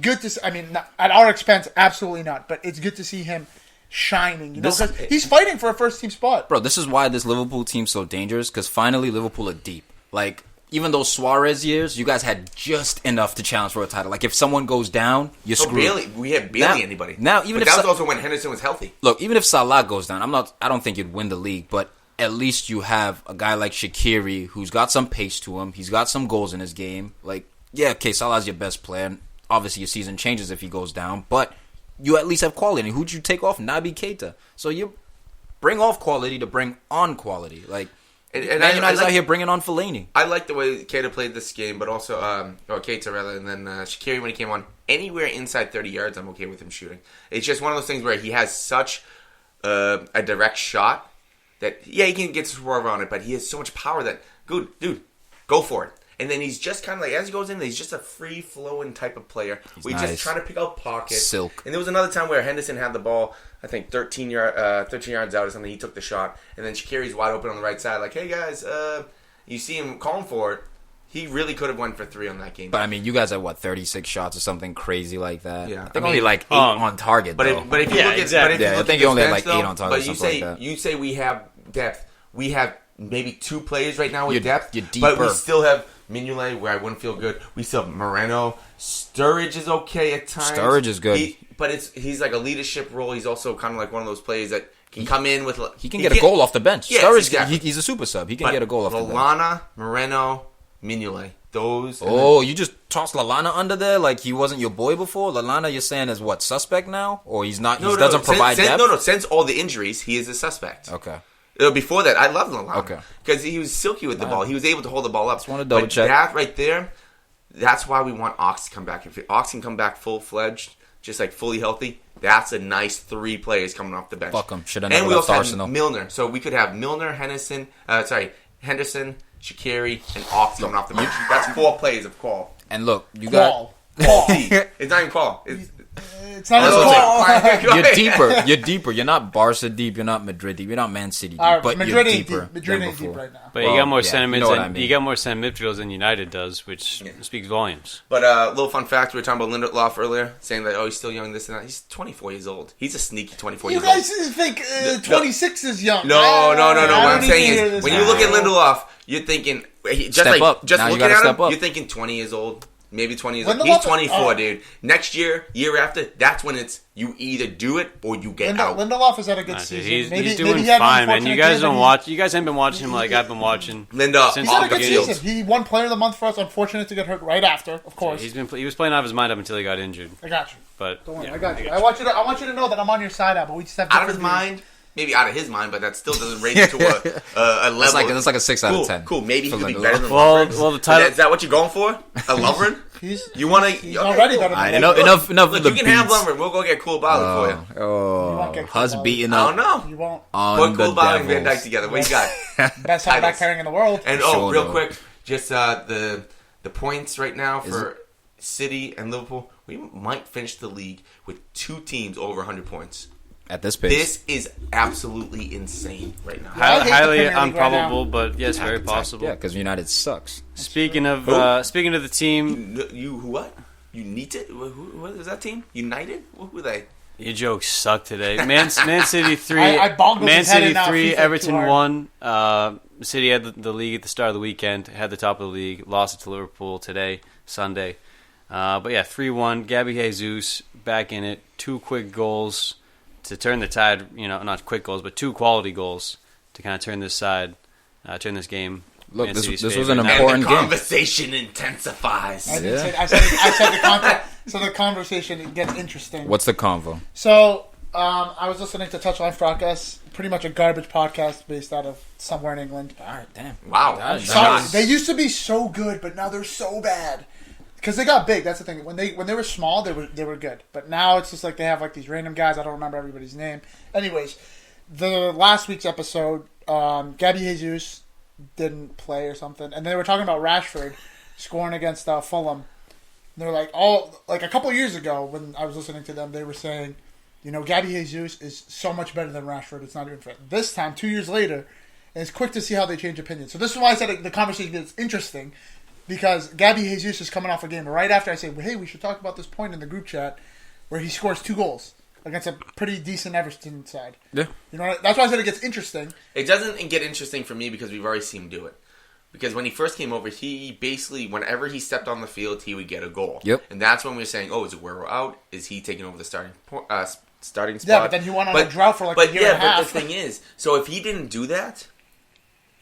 good to. I mean, not, at our expense, absolutely not, but it's good to see him shining. Because he's fighting for a first team spot. Bro, this is why this Liverpool team's so dangerous, because finally Liverpool are deep. Like, even those Suarez years, you guys had just enough to challenge for a title. Like, if someone goes down, you're So screwed. Bailey, we had Bailey anybody. Now, even but if that was also when Henderson was healthy. Look, even if Salah goes down, I don't think you'd win the league, but at least you have a guy like Shaqiri who's got some pace to him. He's got some goals in his game. Like, yeah, okay, Salah's your best player. And obviously, your season changes if he goes down, but you at least have quality. Who'd you take off? Naby Keita. So you bring off quality to bring on quality. Like, and Man United's out here bringing on Fellaini. I like the way Keita played this game, but also, or Keita rather, and then Shaqiri when he came on. Anywhere inside 30 yards, I'm okay with him shooting. It's just one of those things where he has such a direct shot that, he can get swerve on it, but he has so much power that, good, dude, go for it. And then he's just kind of like, as he goes in, he's just a free-flowing type of player. He's nice. Just trying to pick out pockets. Silk. And there was another time where Henderson had the ball, I think 13 yards out or something. He took the shot. And then Shaqiri's wide open on the right side. Like, hey, guys, you see him calling for it. He really could have went for 3 on that game. But, I mean, you guys had, 36 shots or something crazy like that? Yeah. I think only 8 on target, though. But if you look at... Exactly. I think you only had 8 on target or something like that. You say we have depth. We have maybe 2 players right now with depth. You're deeper. But we still have Mignolet, where I wouldn't feel good. We still have Moreno. Sturridge is okay at times. Sturridge is good. He's like a leadership role. He's also kind of like one of those players that can come in with... He can get a goal off the bench. Yes, Sturridge, exactly. He's a super sub. He can get a goal off the bench. Lallana, Moreno, Mignolet. Those. You just tossed Lallana under there like he wasn't your boy before? Lallana, you're saying, is what, suspect now? Or he's not, doesn't provide depth? Since all the injuries, he is a suspect. Okay. Before that, I loved Lallana. Okay. Because he was silky with the ball. He was able to hold the ball up. Just want to double check. That right there, that's why we want Ox to come back. If Ox can come back full-fledged, just like fully healthy, that's a nice 3 players coming off the bench. Fuck him. Should have never And we left also Arsenal. have Milner. So we could have Milner, Henderson, Shaqiri, and Ox coming off the bench. That's 4 players of qual. And look, you got... It's not even qual. It's not as qual. You're deeper. You're deeper. You're not Barca deep. You're not Madrid deep. You're not Man City deep. But Madrid you're deeper. Madrid ain't deep right now. But you got more sentiments. You know what I mean. You got more center midfielders than United does, which speaks volumes. But a little fun fact: we were talking about Lindelof earlier, saying that he's still young, this and that. He's 24 years old. He's a sneaky 24 years old. You guys think 26 is young? No. What I'm saying is, when you look at Lindelof, you're thinking step up. Just now looking at him, you're thinking 20 years old. Maybe 20 years old. He's 24, dude. Next year after, that's when it's you either do it or you get out. Lindelof has had a good season. He's doing fine, man. You guys don't watch. You guys haven't been watching him like I've been watching. Lindelof, he's had a good season. He won Player of the Month for us. Unfortunate to get hurt right after, of course. He was playing out of his mind up until he got injured. I got you. But don't worry, I got you. I want you to know that I'm on your side, but we just have out of his mind. Maybe out of his mind, but that still doesn't rate it to a level. That's like a 6 out of 10. Cool. Maybe he could be better than Lovren. Well, the title... Is that what you're going for? A Lovren? He's already better than Enough Look, of the you can have Lovren. We'll go get Cool Bottle for you. Oh, Huss beating up. I don't know. You won't. Put Cool Bottle and Van Dijk together. What you got? Best back pairing in the world. And real quick, just the points right now for City and Liverpool. We might finish the league with 2 teams over 100 points. At this pace. This is absolutely insane right now. Highly improbable, but yes, very possible. Yeah, because United sucks. Speaking of the team... You what? United? What is that team? United? Who are they? Your jokes suck today. Man City 3, Man City 3, Everton 1. City had the league at the start of the weekend, had the top of the league, lost it to Liverpool today, Sunday. But yeah, 3-1. Gabby Jesus back in it. 2 quick goals to turn the tide, not quick goals, but 2 quality goals to kind of turn this game. Look, this was an important game. The conversation intensifies. I said the conversation gets interesting. What's the convo? So, I was listening to Touchline Fracas, pretty much a garbage podcast based out of somewhere in England. All right, damn. Wow. Sorry, they used to be so good, but now they're so bad. Because they got big, that's the thing. When they were small, they were good. But now it's just like they have like these random guys. I don't remember everybody's name. Anyways, the last week's episode, Gabby Jesus didn't play or something, and they were talking about Rashford scoring against Fulham. And they're like, a couple of years ago when I was listening to them, they were saying, Gabby Jesus is so much better than Rashford. It's not even fair. This time, 2 years later, and it's quick to see how they change opinions. So this is why I said the conversation gets interesting. Because Gabby Jesus is coming off a game right after I say, hey, we should talk about this point in the group chat where he scores 2 goals against a pretty decent Everton side. Yeah. That's why I said it gets interesting. It doesn't get interesting for me because we've already seen him do it. Because when he first came over, he basically, whenever he stepped on the field, he would get a goal. Yep. And that's when we were saying, is Aguero out? Is he taking over the starting spot? Yeah, but then he went on a drought for a year and a half. But the thing is, so if he didn't do that,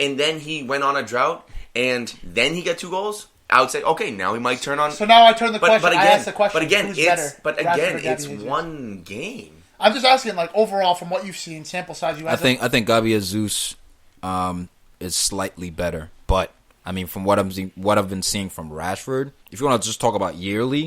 and then he went on a drought, and then he got 2 goals, I would say, okay, now he might turn on. So now I turn the question. But again, I ask the question. But again, who's it's better, it's one game. I'm just asking, like, overall, from what you've seen, sample size you have. I think Gabby Jesus is slightly better, but I mean, from what I've been seeing from Rashford, if you want to just talk about yearly,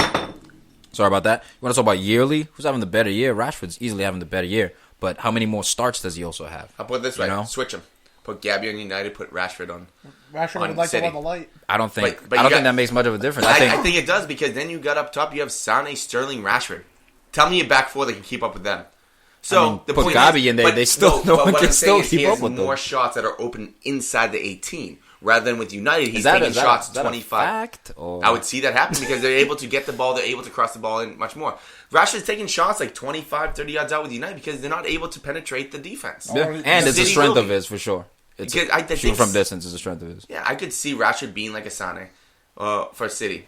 sorry about that. You want to talk about yearly? Who's having the better year? Rashford's easily having the better year, but how many more starts does he also have? I'll put it this way: know? switch him. Put Gabby on United. Put Rashford on. Rashford would like City. to run the light. I don't think. But I don't think that makes much of a difference. I think it does because then you got up top. You have Sane, Sterling, Rashford. Tell me a back four that can keep up with them. So I mean, the put point Gabby is, in there. They still no one can still keep up with them. He has more shots that are open inside the 18 rather than with United. He's taking shots 25. Fact, I would see that happen because they're able to get the ball. They're able to cross the ball in much more. Rashford's taking shots like 25, 30 yards out with United because they're not able to penetrate the defense. Yeah. And it's a strength of his for sure. Shooting from distance is a strength of his. Yeah, I could see Rashford being like a Sane for City,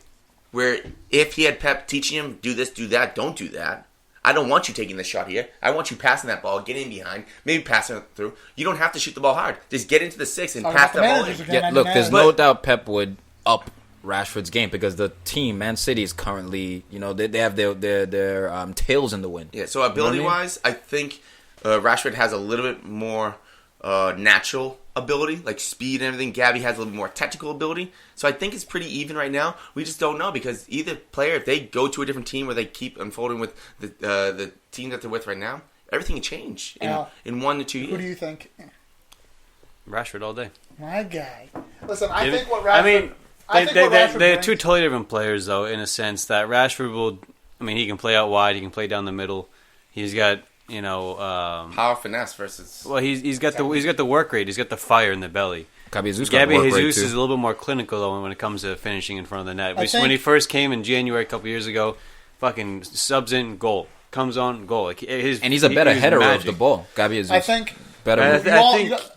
where if he had Pep teaching him do this, do that, don't do that. I don't want you taking the shot here. I want you passing that ball, getting behind, maybe passing it through. You don't have to shoot the ball hard. Just get into the 6 and pass that ball in. Yeah, look, there's no doubt Pep would up Rashford's game because the team, Man City, is currently, they have their tails in the wind. Yeah, so ability-wise, I think Rashford has a little bit more natural ability, like speed and everything. Gabby has a little bit more technical ability. So I think it's pretty even right now. We just don't know because either player, if they go to a different team where they keep unfolding with the team that they're with right now, everything can change in 1 to 2 years. Who do you think? Rashford all day. My guy. Listen, I think what Rashford... They're two totally different players, though, in a sense that Rashford will... I mean, he can play out wide. He can play down the middle. He's got... power finesse versus. Well, he's got the work rate. He's got the fire in the belly. Gabby Jesus is a little bit more clinical though when it comes to finishing in front of the net. When he first came in January a couple years ago, fucking subs in goal, comes on goal. Like he's a better header of the ball. Gabby Jesus. I think better.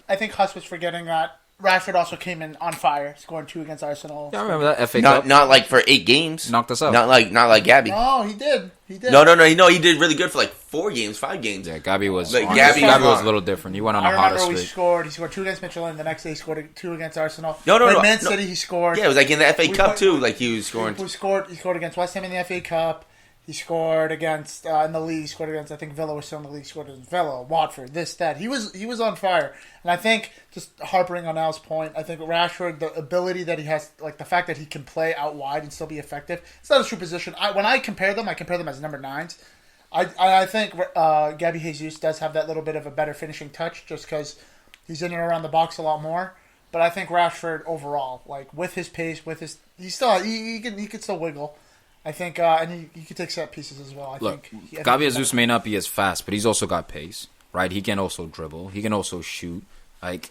I think Huss was forgetting that Rashford also came in on fire, scoring 2 against Arsenal. Yeah, I remember that FA Cup. Not like for 8 games. Knocked us out. Not like Gabby. No, he did. No. He did really good for like 4 games, 5 games. Yeah, Gabby was. Gabby was a little different. He went on a hotter streak. He scored 2 against Midtjylland. The next day he scored 2 against Arsenal. No. Man City he scored. Yeah, it was like in the FA Cup too. Like he was scoring. He scored against West Ham in the FA Cup. He scored against in the league. He scored against, I think Villa was still in the league. He scored against Villa, Watford, this, that. He was on fire. And I think, just harping on Al's point, I think Rashford, the ability that he has, like the fact that he can play out wide and still be effective, it's not a true position. When I compare them as number 9s. I think Gabby Jesus does have that little bit of a better finishing touch just because he's in and around the box a lot more. But I think Rashford overall, like with his pace, he could still wiggle. I think, and he could take set pieces as well. I think Gabby Jesus may not be as fast, but he's also got pace, right? He can also dribble. He can also shoot. Like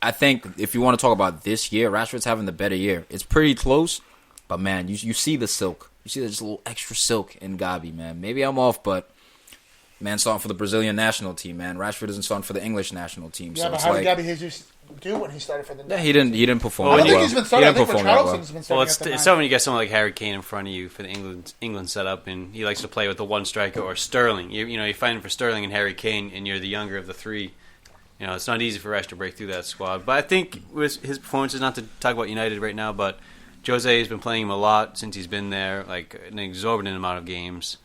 I think if you want to talk about this year, Rashford's having the better year. It's pretty close, but man, you see the silk. You see there's a little extra silk in Gabby, man. Maybe I'm off, but man, starting for the Brazilian national team, man. Rashford isn't starting for the English national team. Yeah, so but it's how like, did Gabby Jesus do when he started for the? Yeah, he didn't perform. I don't think well. he's been starting. I think Richarlison's been starting. Well, it's so when you get someone like Harry Kane in front of you for the England setup, and he likes to play with the one striker or Sterling. You're fighting for Sterling and Harry Kane, and you're the younger of the 3. It's not easy for Rash to break through that squad. But I think with his performances, not to talk about United right now, but Jose has been playing him a lot since he's been there, like an exorbitant amount of games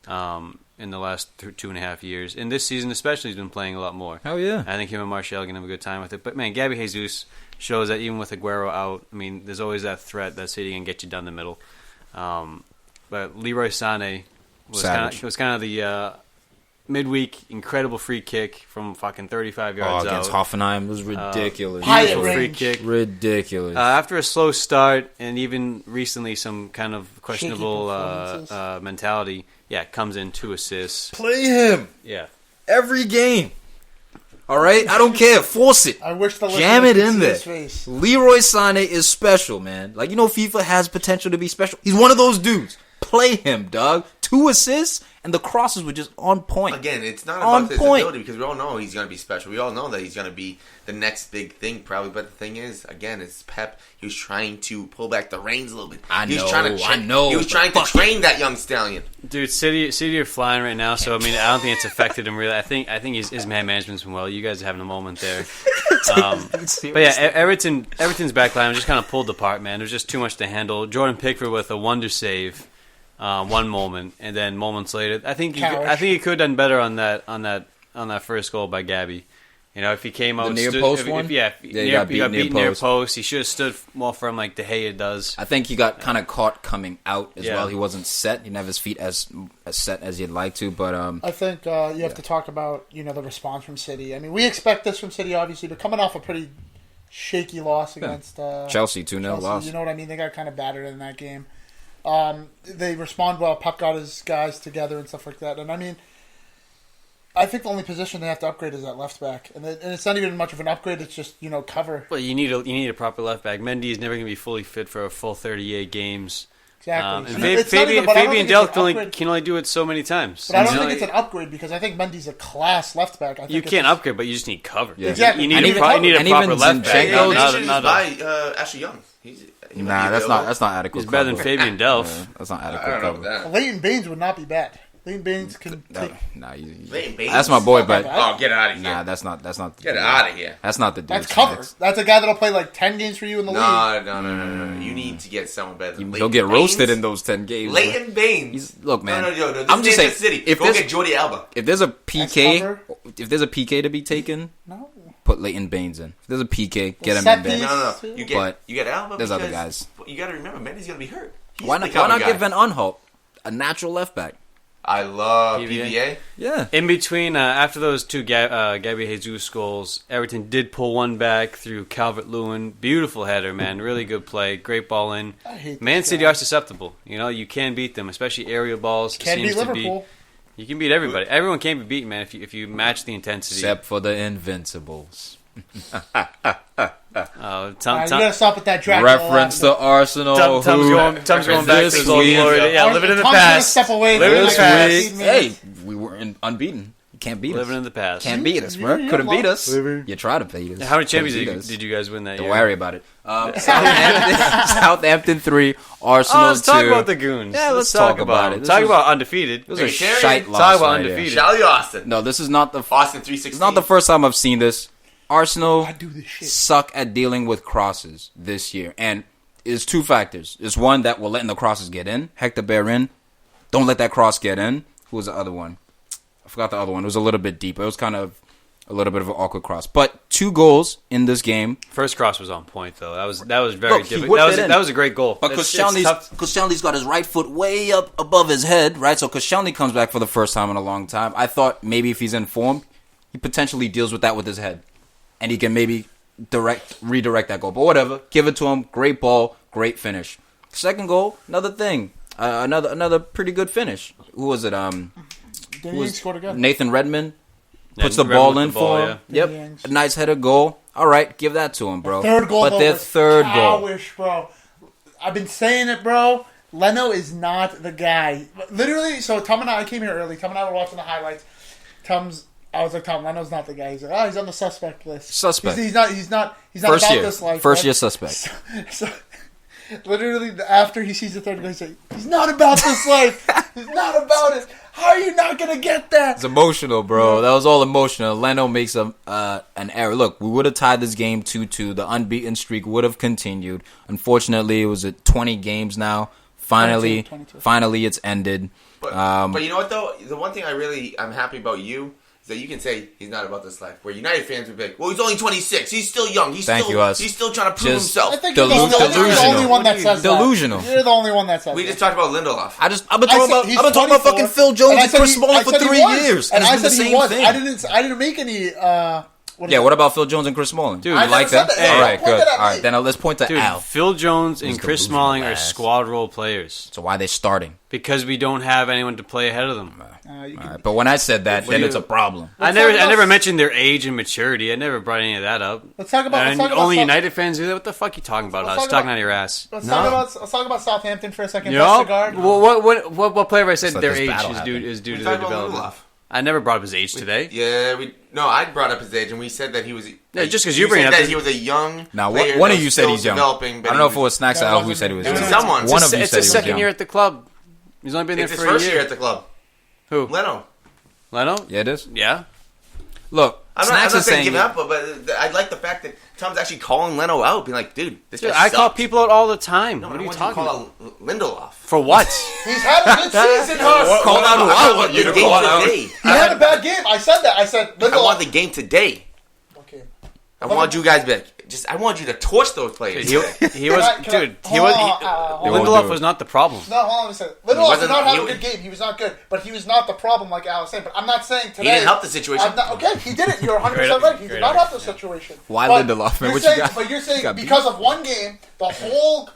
in the last 2.5 years. And this season especially, he's been playing a lot more. Hell yeah. I think him and Martial are going to have a good time with it. But, man, Gabby Jesus shows that even with Aguero out, I mean, there's always that threat that City can get you down the middle. But Leroy Sané was kind of the midweek incredible free kick from fucking 35 yards out. Against Hoffenheim. It was ridiculous. Beautiful free kick. Ridiculous. After a slow start and even recently some kind of questionable mentality, comes in 2 assists. Play him. Yeah. Every game. All right? I don't care. Force it. I wish the Jam it in there. Face. Leroy Sané is special, man. Like, FIFA has potential to be special. He's one of those dudes. Play him, dog. 2 assists, and the crosses were just on point. Again, it's not about his ability because we all know he's going to be special. We all know that he's going to be the next big thing probably. But the thing is, again, it's Pep. He was trying to pull back the reins a little bit. I know. He was trying to train that young stallion. Dude, City are flying right now, so I mean, I don't think it's affected him really. I think his man management's been well. You guys are having a moment there. But yeah, Everton's back line just kind of pulled apart, man. There's just too much to handle. Jordan Pickford with a wonder save, one moment, and then moments later, I think he could have done better on that first goal by Gabby. You know, if he came out the near post one, he got beat near post. He should have stood more firm like De Gea does. I think he got kind of caught coming out as well. He wasn't set. He didn't have his feet as set as he'd like to. But I think you have to talk about the response from City. I mean, we expect this from City, obviously, but coming off a pretty shaky loss against Chelsea, 2-0 loss. You know what I mean? They got kind of battered in that game. They respond well. Pep got his guys together and stuff like that. And I mean, I think the only position they have to upgrade is at left back, and it's not even much of an upgrade. It's just cover. Well, you need a proper left back. Mendy is never going to be fully fit for a full 38 games. Exactly. And Fabian Delph can only do it so many times. But I don't think it's an upgrade because I think Mendy's a class left back. You can't upgrade, but you just need cover. Yeah. Exactly. You need a proper left back. Ashley Young. That's not adequate. He's better than Fabian Delph. Yeah, that's not adequate cover. Leighton Baines would not be bad. Leighton Baines can take... Leighton Baines? That's my boy, but... Oh, get out of here. Nah, that's not Get out of here. That's not the dude. That's cover. That's a guy that'll play like 10 games for you in the league. No. You need to get someone better than He'll get roasted in those 10 games. Leighton Baines. Look, man. No. I'm just saying, City. Go get Jordi Alba. If there's a PK to be taken... No. Put Leighton Baines in. If there's a PK, get him in there. No. You get Alba. There's other guys. You got to remember, Mendy's going to be hurt. Why not give Van Aanholt a natural left back? I love PVA. Yeah. In between, after those two Gabby Jesus goals, Everton did pull one back through Calvert-Lewin. Beautiful header, man. Really good play. Great ball in. Man City are susceptible. You can beat them, especially aerial balls. Can't beat Liverpool. You can beat everybody. Everyone can be beaten, man, if you match the intensity. Except for the Invincibles. You gotta stop with that Dracula. Reference to Arsenal. Tom's going back to his old glory. Yeah, living in the Tom's past. Gonna step away Living in the past. Hey, we were unbeaten. You can't beat us. Living in the past. Can't beat us, bro. Couldn't beat us. You try to beat us. How many champions did you guys win that year? Don't worry about it. Southampton 3, Arsenal 2. Let's talk about the Goons. Yeah, let's talk about it. Talk about undefeated. It was a shite loss. Talk about undefeated. Charlie Austin. No, this is not the Austin 316. It's not the first time I've seen this. Arsenal I do this shit. suck at dealing with crosses this year. And it's two factors. It's one that we're letting the crosses get in. Hector Bellerin, don't let that cross get in. Who was the other one? I forgot the other one. It was a little bit deeper. It was kind of a little bit of an awkward cross. But 2 goals in this game. First cross was on point, though. That was very difficult. That was a great goal. But Koscielny's got his right foot way up above his head, right? So Koscielny comes back for the first time in a long time. I thought maybe if he's in form, he potentially deals with that with his head. And he can maybe redirect that goal. But whatever. Give it to him. Great ball. Great finish. Second goal, another thing. Another pretty good finish. Who was it? Scored again. Nathan Redmond puts the ball in for him. Yeah. Yep. A nice header goal. All right. Give that to him, bro. Third goal. But their third goal. Bro. I've been saying it, bro. Leno is not the guy. Literally, so Tom and I came here early. Tom and I were watching the highlights. I was like, Tom, Leno's not the guy. He's like, he's on the suspect list. Suspect. He's not about this life. First year suspect. So, literally, after he sees the third goal, he's like, he's not about this life. He's not about it. How are you not going to get that? It's emotional, bro. That was all emotional. Leno makes an error. Look, we would have tied this game 2-2. The unbeaten streak would have continued. Unfortunately, it was at 20 games now. Finally, 22. It's ended. But you know what, though? The one thing I'm happy about you is that you can say he's not about this life. Where United fans would be like, well, he's only 26. He's still young. He's still trying to prove himself. I think you're the only one that says delusional. You're the only one that says We just talked about Lindelof. I've been talking about fucking Phil Jones and Chris Smalling for 3 years. And I said he was. I didn't make any What about Phil Jones and Chris Smalling? Dude, I you like never that? said that. All right, Don't good. point that at All right, me. then let's point to Dude, Al. Phil Jones and Who's Chris delusional Smalling are ass. squad role players So why are they starting? because we don't have anyone to play ahead of them. All right, but when I said that, then it's a problem. I never mentioned their age and maturity. I never brought any of that up. Let's talk about. Only United fans do that. What the fuck are you talking about? Let's Us talk talking about- out of your ass. Let's talk about Southampton for a second. You know, Vestergaard. what player have I said Just let their this age battle is due We to talked their about development? Lindelof. I never brought up his age today. Yeah, I brought up his age, and we said that he was. Yeah, just 'cause you bring it up that doesn't- he was a young. Now, player one that of you was said still he's young. I developing, but don't know if it was Snacks or No, it Al who wasn't said he was me. young. It was someone. One of you It's said his he was second young. year at the club. He's only been there It's his for a first year. year at the club. Who? Leno. Leno? Yeah, it is. Yeah. Look, I'm Snacks not is saying saying give up, but I like the fact that Tom's actually calling Leno out, being like, "Dude, this Dude, guy I call sucks." people out all the time. No, What are I you want talking to about? call out Lindelof. For what? He's had a good season, Huss. Call out who I want you to The game call out. today. He had a bad game. I said that. I said I Lindelof. want the game today. Okay. I want you guys back. I want you to torch those players. He was, Lindelof was not the problem. No, hold on a second. Lindelof did wasn't- not have he- a good game. He was not good, but he was not the problem, like Al was saying. But I'm not saying today. He didn't help the situation. I'm not, okay, he didn't. You're 100% right. He did not help the situation. Why But Lindelof, man? you're What you saying, got? But you're saying Got beat. because of one game, the whole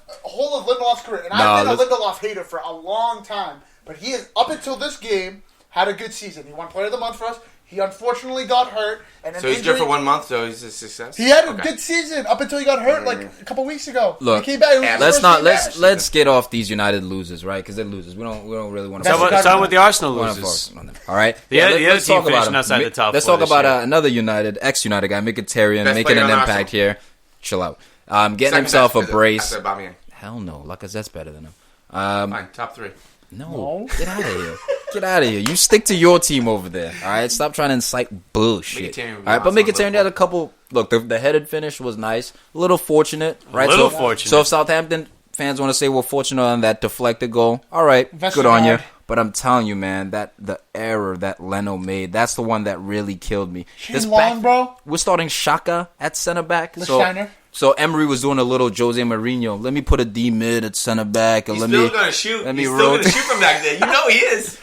of Lindelof's career, and I've been a Lindelof hater for a long time, but he is up until this game had a good season. He won Player of the Month for us. He unfortunately got hurt, and an So he's injury. good for 1 month, so he's a success. He had a good season up until he got hurt like a couple weeks ago. Look, he came back. It was his let's first not game let's back. let's get off these United losers, right? Because they're losers. We don't really want to. Start with the Arsenal losers. focus on them. All right. The other let's team talk about finishing them. outside the top Let's four talk this about year. another ex-United guy, Mkhitaryan, Best making player an on impact Arsenal. here. Chill out. Getting Second himself best a brace. after Aubameyang. Hell no, Lacazette's better than him. Fine, top 3. No, get out of here. Get out of here. You stick to your team over there. All right, stop trying to incite bullshit. Mkhitaryan All would be right, but awesome Mkhitaryan on had a couple. Look, the headed finish was nice. A little fortunate, right? little fortunate. So if Southampton fans want to say we're fortunate on that deflected goal, all right, good on you. Vestergaard. But I'm telling you, man, that the error that Leno made, that's the one that really killed me. Shane Long, bro. We're starting Xhaka at center back. Lichtsteiner. So Emery was doing a little Jose Mourinho. Let me put a D mid at center back, and He's let still me going to shoot. let me He's still going to rotate. shoot from back there. You know he is.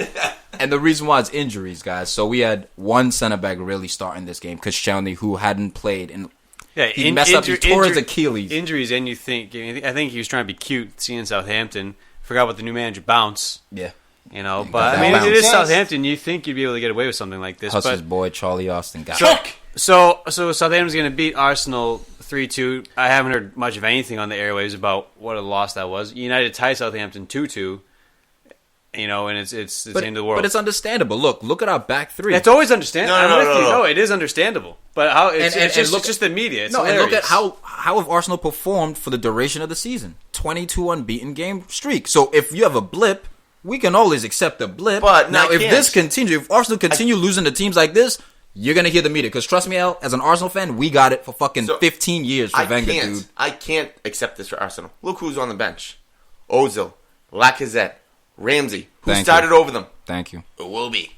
And the reason why is injuries, guys. So we had one center back really starting this game, Koscielny, who hadn't played, and Yeah, he messed up. He tore his Achilles. Injuries, and I think he was trying to be cute, seeing Southampton. Forgot about the new manager, Bounce. Yeah, You know, got but that I mean, bounce. it is Southampton. You think you'd be able to get away with something like this? Huss's But boy Charlie Austin got Chuck. so Southampton's going to beat Arsenal 3-2. I haven't heard much of anything on the airwaves about what a loss that was. United tie Southampton 2-2. You know, and it's the end of the world. But it's understandable. Look at our back three. It's always understandable. No, I'm with you. no. No, it is understandable. But how? It's And just look it's just the media. It's and look hilarious. at how have Arsenal performed for the duration of the season. 22 unbeaten game streak. So if you have a blip, we can always accept a blip. But now, I if can't. this continues, if Arsenal continue losing to teams like this, you're gonna hear the media. Because trust me, Al, as an Arsenal fan, we got it for fucking So, 15 years for Wenger, dude. I can't accept this for Arsenal. Look who's on the bench. Ozil, Lacazette, Ramsey. Who Thank started you. over them? Thank you. Iwobi.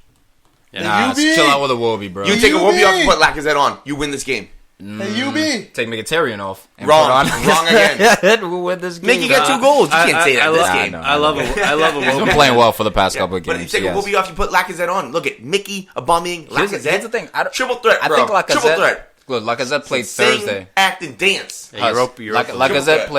Nah, UB. chill out with a Wolby, bro. You take UB. Iwobi off and put Lacazette on. You win this game. Hey, UB. Take Mkhitaryan off. And Wrong. put on. Wrong again. We'll win this game. Mickey got 2 goals. You can't say that in this I game. know. I love He's been Iwobi. playing well for the past couple of But games. you take yes. Iwobi off, you put Lacazette on. Look at Mickey, Aubameyang, Here's Lacazette. the thing. Triple threat, bro. I think Lacazette. Triple threat. Good. Lacazette played Sing, Thursday. act, and dance. Yeah, Europa Lacazette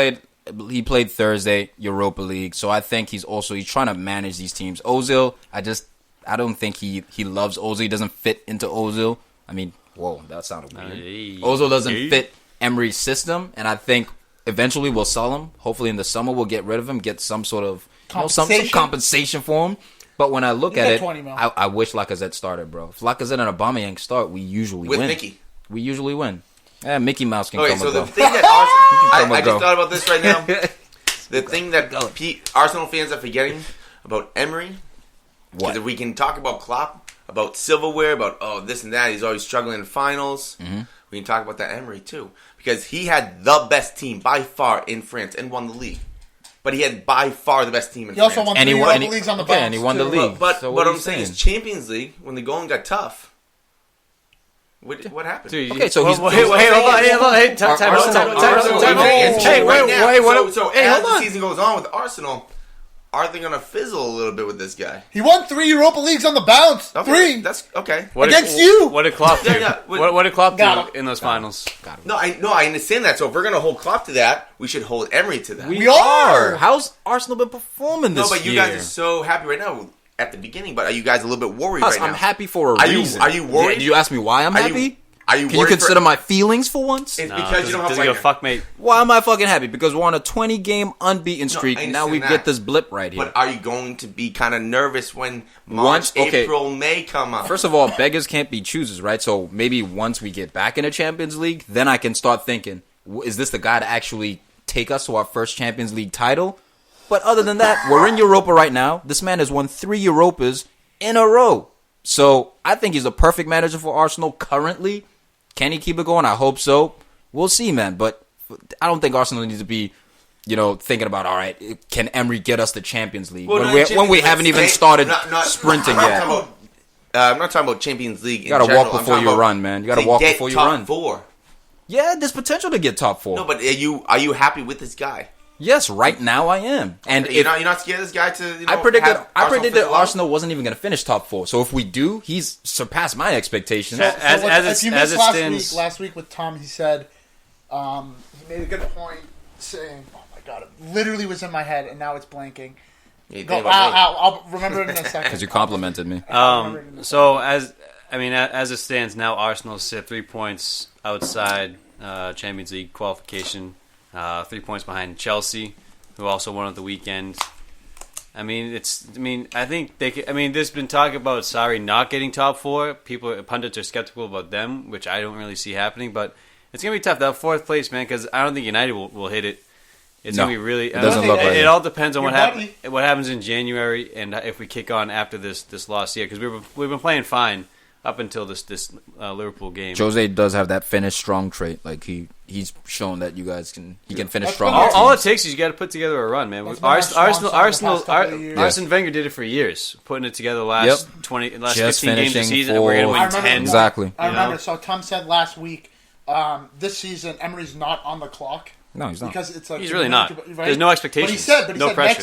League. played Thursday Europa League, so I think he's trying to manage these teams. Ozil, I don't think he loves Ozil. He doesn't fit into Ozil. I mean, whoa, that sounded weird. Hey. Ozil doesn't fit Emery's system, and I think eventually we'll sell him. Hopefully in the summer we'll get rid of him, get some sort of some compensation for him. But when I look at got it, 20 mil. I wish Lacazette started, bro. If Lacazette and Aubameyang start, we usually With win. Mickey. We usually win. Yeah, Mickey Mouse can Okay, come so and the go. thing that come I and just go. thought about this right now. The thing that Arsenal fans are forgetting about Emery. What? Because if we can talk about Klopp, about silverware, about this and that, he's always struggling in finals. Mm-hmm. We can talk about that Emery too, because he had the best team by far in France and won the league. But he had by far the best team in He also France. won And 3 he won- Europa Leagues on the yeah, bounce. and he won the too. league. But So what what are I'm you saying is saying? Champions League, when the going got tough, what happened? Dude, Okay, so he's- hold on, hold on, hey, time out, Arsenal- time out. Arsenal- Hey, right now. wait, what? So Hey, as hold the on. season goes on with Arsenal, are they going to fizzle a little bit with this guy? He won 3 Europa Leagues on the bounce. Okay, 3. That's okay. Against you. What did Klopp do? What did Klopp do in those finals? No, I understand that. So if we're going to hold Klopp to that, we should hold Emery to that. We are. How's Arsenal been performing this year? No, but you guys are so happy right now at the beginning. But are you guys a little bit worried Huss, right now? I'm happy for a reason. Are you worried? Did you ask me why I'm happy? Are you Can you consider my feelings for once? It's because you don't have give a fuck, mate. Why am I fucking happy? Because we're on a 20-game unbeaten streak. Now we get this blip right here. But are you going to be kind of nervous when April, May come up? First of all, beggars can't be choosers, right? So maybe once we get back in the Champions League, then I can start thinking, is this the guy to actually take us to our first Champions League title? But other than that, we're in Europa right now. This man has won 3 Europas in a row. So I think he's the perfect manager for Arsenal currently. Can he keep it going? I hope so. We'll see, man. But I don't think Arsenal needs to be, thinking about, all right, can Emery get us the Champions League? Well, when we haven't even started sprinting yet. I'm not talking about Champions League. You got to walk before you run, man. You got to walk before you run. Top 4. Yeah, there's potential to get top 4. No, but are you happy with this guy? Yes, right now I am. And you're not scared of this guy to. I predicted Arsenal wasn't even going to finish top 4. So if we do, he's surpassed my expectations. Last week with Tom, he said he made a good point, saying, "Oh my god, it literally was in my head, and now it's blanking." I'll remember it in a second. Because you complimented me. So as it stands now, Arsenal sit 3 points outside Champions League qualification. 3 points behind Chelsea, who also won at the weekend. I think they could, there's been talk about Sarri not getting top 4. Pundits are skeptical about them, which I don't really see happening. But it's gonna be tough. That 4th place, man, because I don't think United will hit it. It's gonna be really. It doesn't look like it. It all depends on what happens in January and if we kick on after this loss here, because we've been playing fine up until this Liverpool game. Jose does have that finish strong trait. Like he's shown that you guys can finish strong. All it takes is you got to put together a run, man. Arsene Wenger did it for years, putting it together last 15 games of the season, and we're going to win 10. Exactly. I remember. So Tom said last week, this season Emery's not on the clock. No, he's not. Because it's like he's really not. Right? There's no expectations. But he said pressure.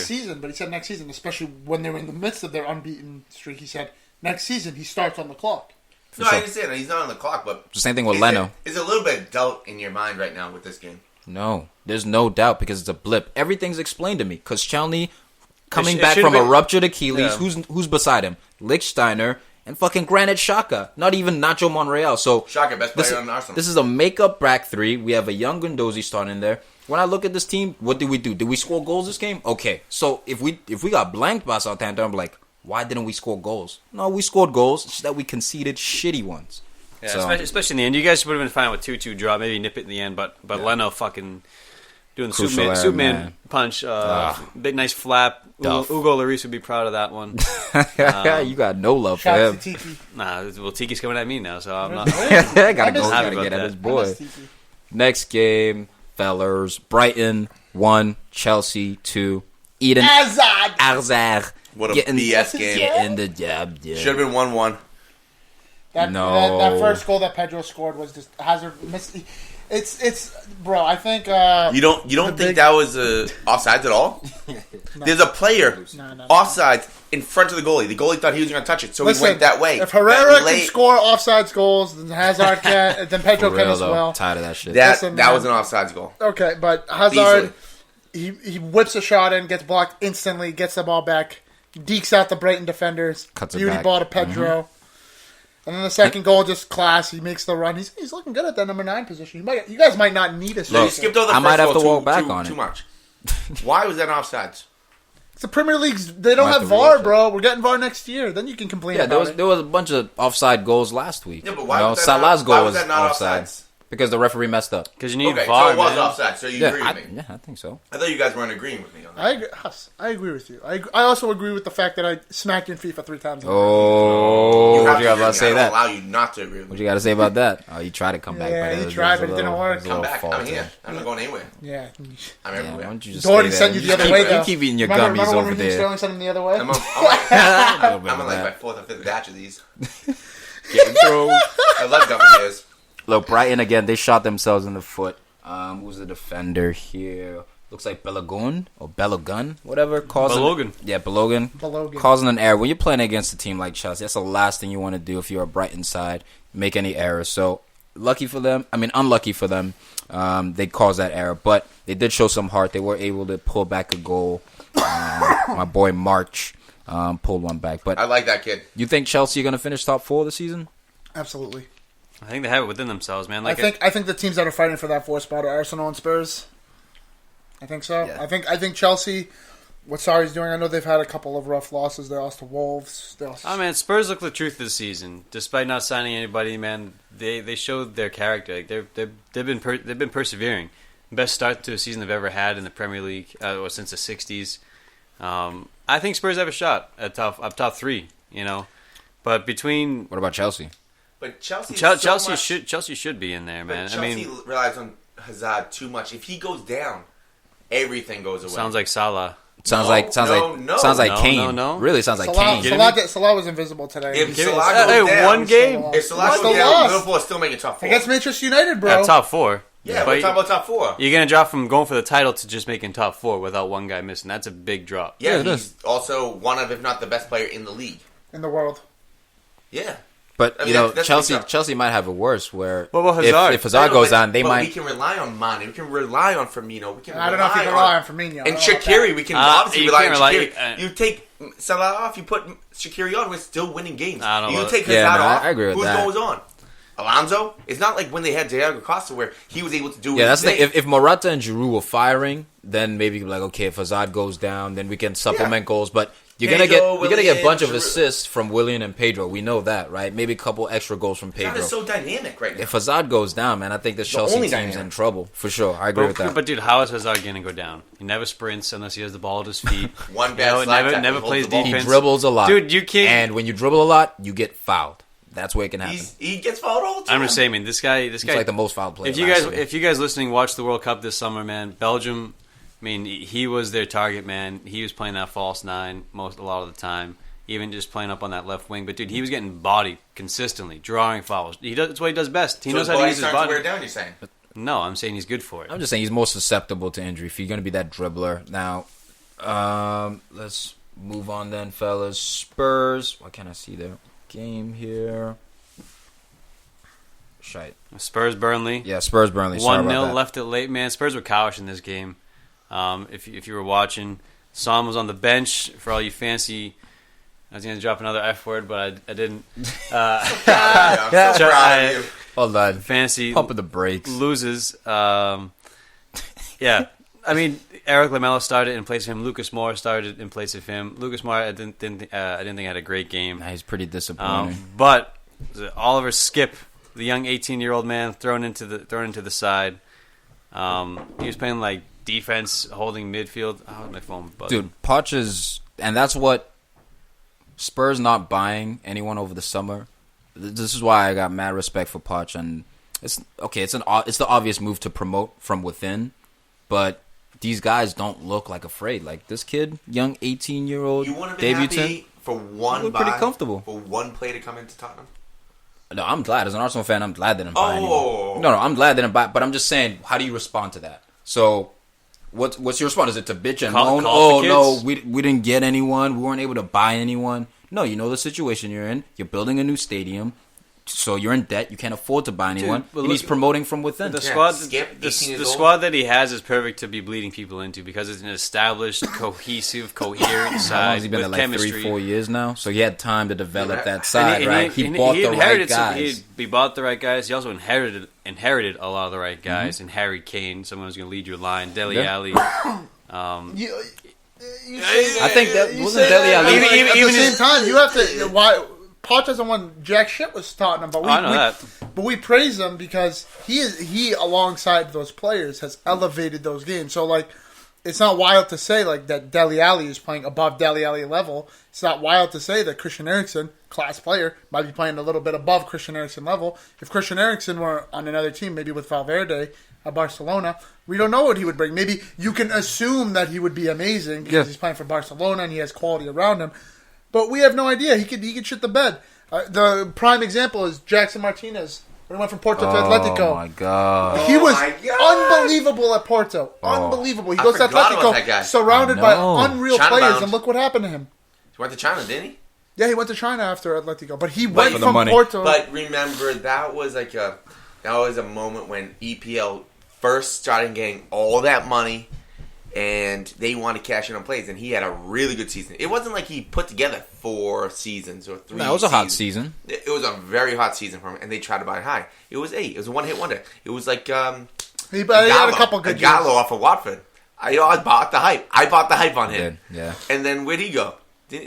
next season, especially when they were in the midst of their unbeaten streak, he said next season he starts on the clock. I understand that he's not on the clock, but the same thing with Leno. Is a little bit of doubt in your mind right now with this game? No, there's no doubt because it's a blip. Everything's explained to me. Because Chalny coming back from a ruptured Achilles, who's beside him? Lichtsteiner and fucking Garnett Xhaka. Not even Nacho Monreal. So Xhaka, best player on Arsenal. This is a makeup back 3. We have a young Guendouzi starting there. When I look at this team, what did we do? Did we score goals this game? Okay, so if we got blanked by Southampton, I'm like, why didn't we score goals? No, we scored goals. It's just that we conceded shitty ones. Yeah, so, especially in the end. You guys would have been fine with 2-2 draw. Maybe nip it in the end, but Leno fucking doing the Superman punch. Big nice flap. Hugo Lloris would be proud of that one. You got no love for him. Tiki. Tiki's coming at me now, so I'm not. I gotta get at his boy. Next game, fellers. Brighton 1, Chelsea 2. Eden Hazard. What a BS game. Getting the job done. Should have been 1-1. That first goal that Pedro scored was just Hazard missed. It's bro. I think you don't think that was offsides at all. No. There's a player offsides in front of the goalie. The goalie thought he was going to touch it, so he went that way. If Herrera can score offsides goals, then Hazard can. Then Pedro can as well. Tired of that shit. That was an offsides goal. Okay, but Hazard he whips a shot in, gets blocked instantly, gets the ball back, dekes out the Brighton defenders, beauty ball to Pedro. And then the second goal, just class. He makes the run. He's looking good at that number 9 position. You guys might not need a striker. You skipped over the first might have goal to walk back on it. Too much. Why was that offsides? It's the Premier League's. They don't have VAR, bro. We're getting VAR next year. Then you can complain about it. There was a bunch of offside goals last week. Yeah, but why was that not offsides? Because the referee messed up. Because you need VAR, so it was offside, so you agree with me? Yeah, I think so. I thought you guys weren't agreeing with me on that. I agree with you. I also agree with the fact that I smacked you in FIFA 3 times. Oh, what you got to say that? I don't allow you not to agree with me. What you got to say about that? Oh, you tried to come back. Yeah, you tried, but it didn't work. Come back. I'm here. I'm not going anywhere. Yeah. I'm everywhere. Why don't you just Doherty sent you the other way, though. You keep eating your gummies over there. Sterling sent him the other way? I'm on like my 4th or 5th batch of these. Getting through. I love gummy bears. Look, Brighton again. They shot themselves in the foot. Who's the defender here? looks like Balogun or Balogun, whatever. Balogun. Yeah, Balogun. Causing an error. When you're playing against a team like Chelsea, that's the last thing you want to do if you're a Brighton side, make any errors. So, unlucky for them. They caused that error. But they did show some heart. They were able to pull back a goal. My boy March pulled one back. But I like that kid. You think Chelsea are going to finish top 4 this season? Absolutely. I think they have it within themselves, man. I think the teams that are fighting for that 4th spot are Arsenal and Spurs. I think so. Yeah. I think Chelsea, what Sarri's doing, I know they've had a couple of rough losses. They lost to Wolves. Man, Spurs look the truth this season. Despite not signing anybody, man, they showed their character. Like they've been persevering. Best start to a season they've ever had in the Premier League since the '60s. I think Spurs have a shot at top 3. You know, but between what about Chelsea? But Chelsea should be in there, man. Chelsea relies on Hazard too much. If he goes down, everything goes away. Sounds like Salah. Sounds like Kane. No. Really sounds like Salah, Kane. Salah was invisible today. If Salah goes down, one game. If Salah goes down, Liverpool is still making top 4 against Manchester United, bro. At top 4. Yeah, we're talking about top 4. You're gonna drop from going for the title to just making top 4 without one guy missing. That's a big drop. Yeah, he's also one of, if not the best player in the league, in the world. Yeah. But, that's Chelsea might have it worse where Hazard? If Hazard goes on, they might... we can rely on Mane. We can rely on Firmino. I don't know if you can rely on Firmino. And Shaqiri, we can obviously rely on Shaqiri. You take Salah off, you put Shaqiri on, we're still winning games. You take Hazard off, I agree with who that. goes on? Alonso? It's not like when they had Diego Costa where he was able to do that's the thing. If Morata and Giroud were firing, then maybe you'd be like, okay, if Hazard goes down, then we can supplement goals. But you're gonna get a bunch of assists from Willian and Pedro. We know that, right? Maybe a couple extra goals from Pedro. Hazard is so dynamic right now. If Hazard goes down, man, I think the Chelsea team's in trouble for sure. I agree with that. But dude, how is Hazard gonna go down? He never sprints unless he has the ball at his feet. One bad slide never plays defense. He dribbles a lot, dude. You can't. And when you dribble a lot, you get fouled. That's where it can happen. He gets fouled all the time. I'm just saying, man. This guy, he's like the most fouled player. If you guys listening watch the World Cup this summer, man, Belgium. I mean, he was their target man. He was playing that false 9 a lot of the time, even just playing up on that left wing. But dude, he was getting bodied consistently, drawing fouls. That's what he does best. He knows how to use his body. To wear down, you're saying? No, I'm saying he's good for it. I'm just saying he's more susceptible to injury if you're going to be that dribbler. Now, let's move on then, fellas. Spurs. Why can't I see their game here? Shite. Spurs Burnley. Yeah, Spurs Burnley. 1-0 left it late, man. Spurs were cowish in this game. If you were watching, Son was on the bench for all you fancy. I was going to drop another F word, but I didn't. Hold on. Fancy. Pump of the brakes. Loses. Yeah. I mean, Eric Lamela started in place of him. Lucas Moura started in place of him. Lucas Moura, I didn't think had a great game. Nah, he's pretty disappointing. But Oliver Skip, the young 18-year-old man, thrown into the side. He was playing like defense, holding midfield. Oh, my phone buzzing. Dude, Poch is, and that's what Spurs not buying anyone over the summer. This is why I got mad respect for Poch, and it's okay. It's the obvious move to promote from within, but these guys don't look like afraid. Like this kid, young 18-year-old debutant, for one pretty comfortable for one play to come into Tottenham. No, I'm glad. As an Arsenal fan, I'm glad they didn't buy anyone. No, I'm glad they didn't buy. But I'm just saying, how do you respond to that? So, what's your response? Is it to bitch and moan? Oh no, we didn't get anyone. We weren't able to buy anyone. No, you know the situation you're in. You're building a new stadium, so you're in debt. You can't afford to buy anyone. And he's promoting from within. The squad that he has is perfect to be bleeding people into because it's an established, cohesive, coherent side. How long has he been there? Like chemistry. 3-4 years now. So he had time to develop that side, right? He bought the right guys. He bought the right guys. He also inherited a lot of the right guys. And Harry Kane, someone who's going to lead your line. Dele Alli. I think that wasn't Dele Alli. At the same time, you have to. Why Poch hasn't won jack shit with Tottenham, but we praise him because he alongside those players has elevated those games. So like, it's not wild to say like that Dele Alli is playing above Dele Alli level. It's not wild to say that Christian Eriksen, class player, might be playing a little bit above Christian Eriksen level. If Christian Eriksen were on another team, maybe with Valverde at Barcelona, we don't know what he would bring. Maybe you can assume that he would be amazing because he's playing for Barcelona and he has quality around him. But we have no idea. He could shit the bed. The prime example is Jackson Martinez When he went from Porto to Atletico. Oh my god. He was my God. unbelievable at Porto. Unbelievable. He I goes to forgot about that guy. Atletico, surrounded by unreal China players, bound. and look what happened to him. He went to China, didn't he? Yeah, he went to China after Atletico, but he went for the from money. Porto. But remember, that was a moment when EPL first started getting all that money, and they wanted to cash in on plays, and he had a really good season. It wasn't like he put together 4 seasons or 3. No, it was a hot season. It was a very hot season for him, and they tried to buy it high. It was a one-hit wonder. It was like he had a couple good years. Gallo off of Watford. I bought the hype. I bought the hype on him. Yeah. And then where'd he go? He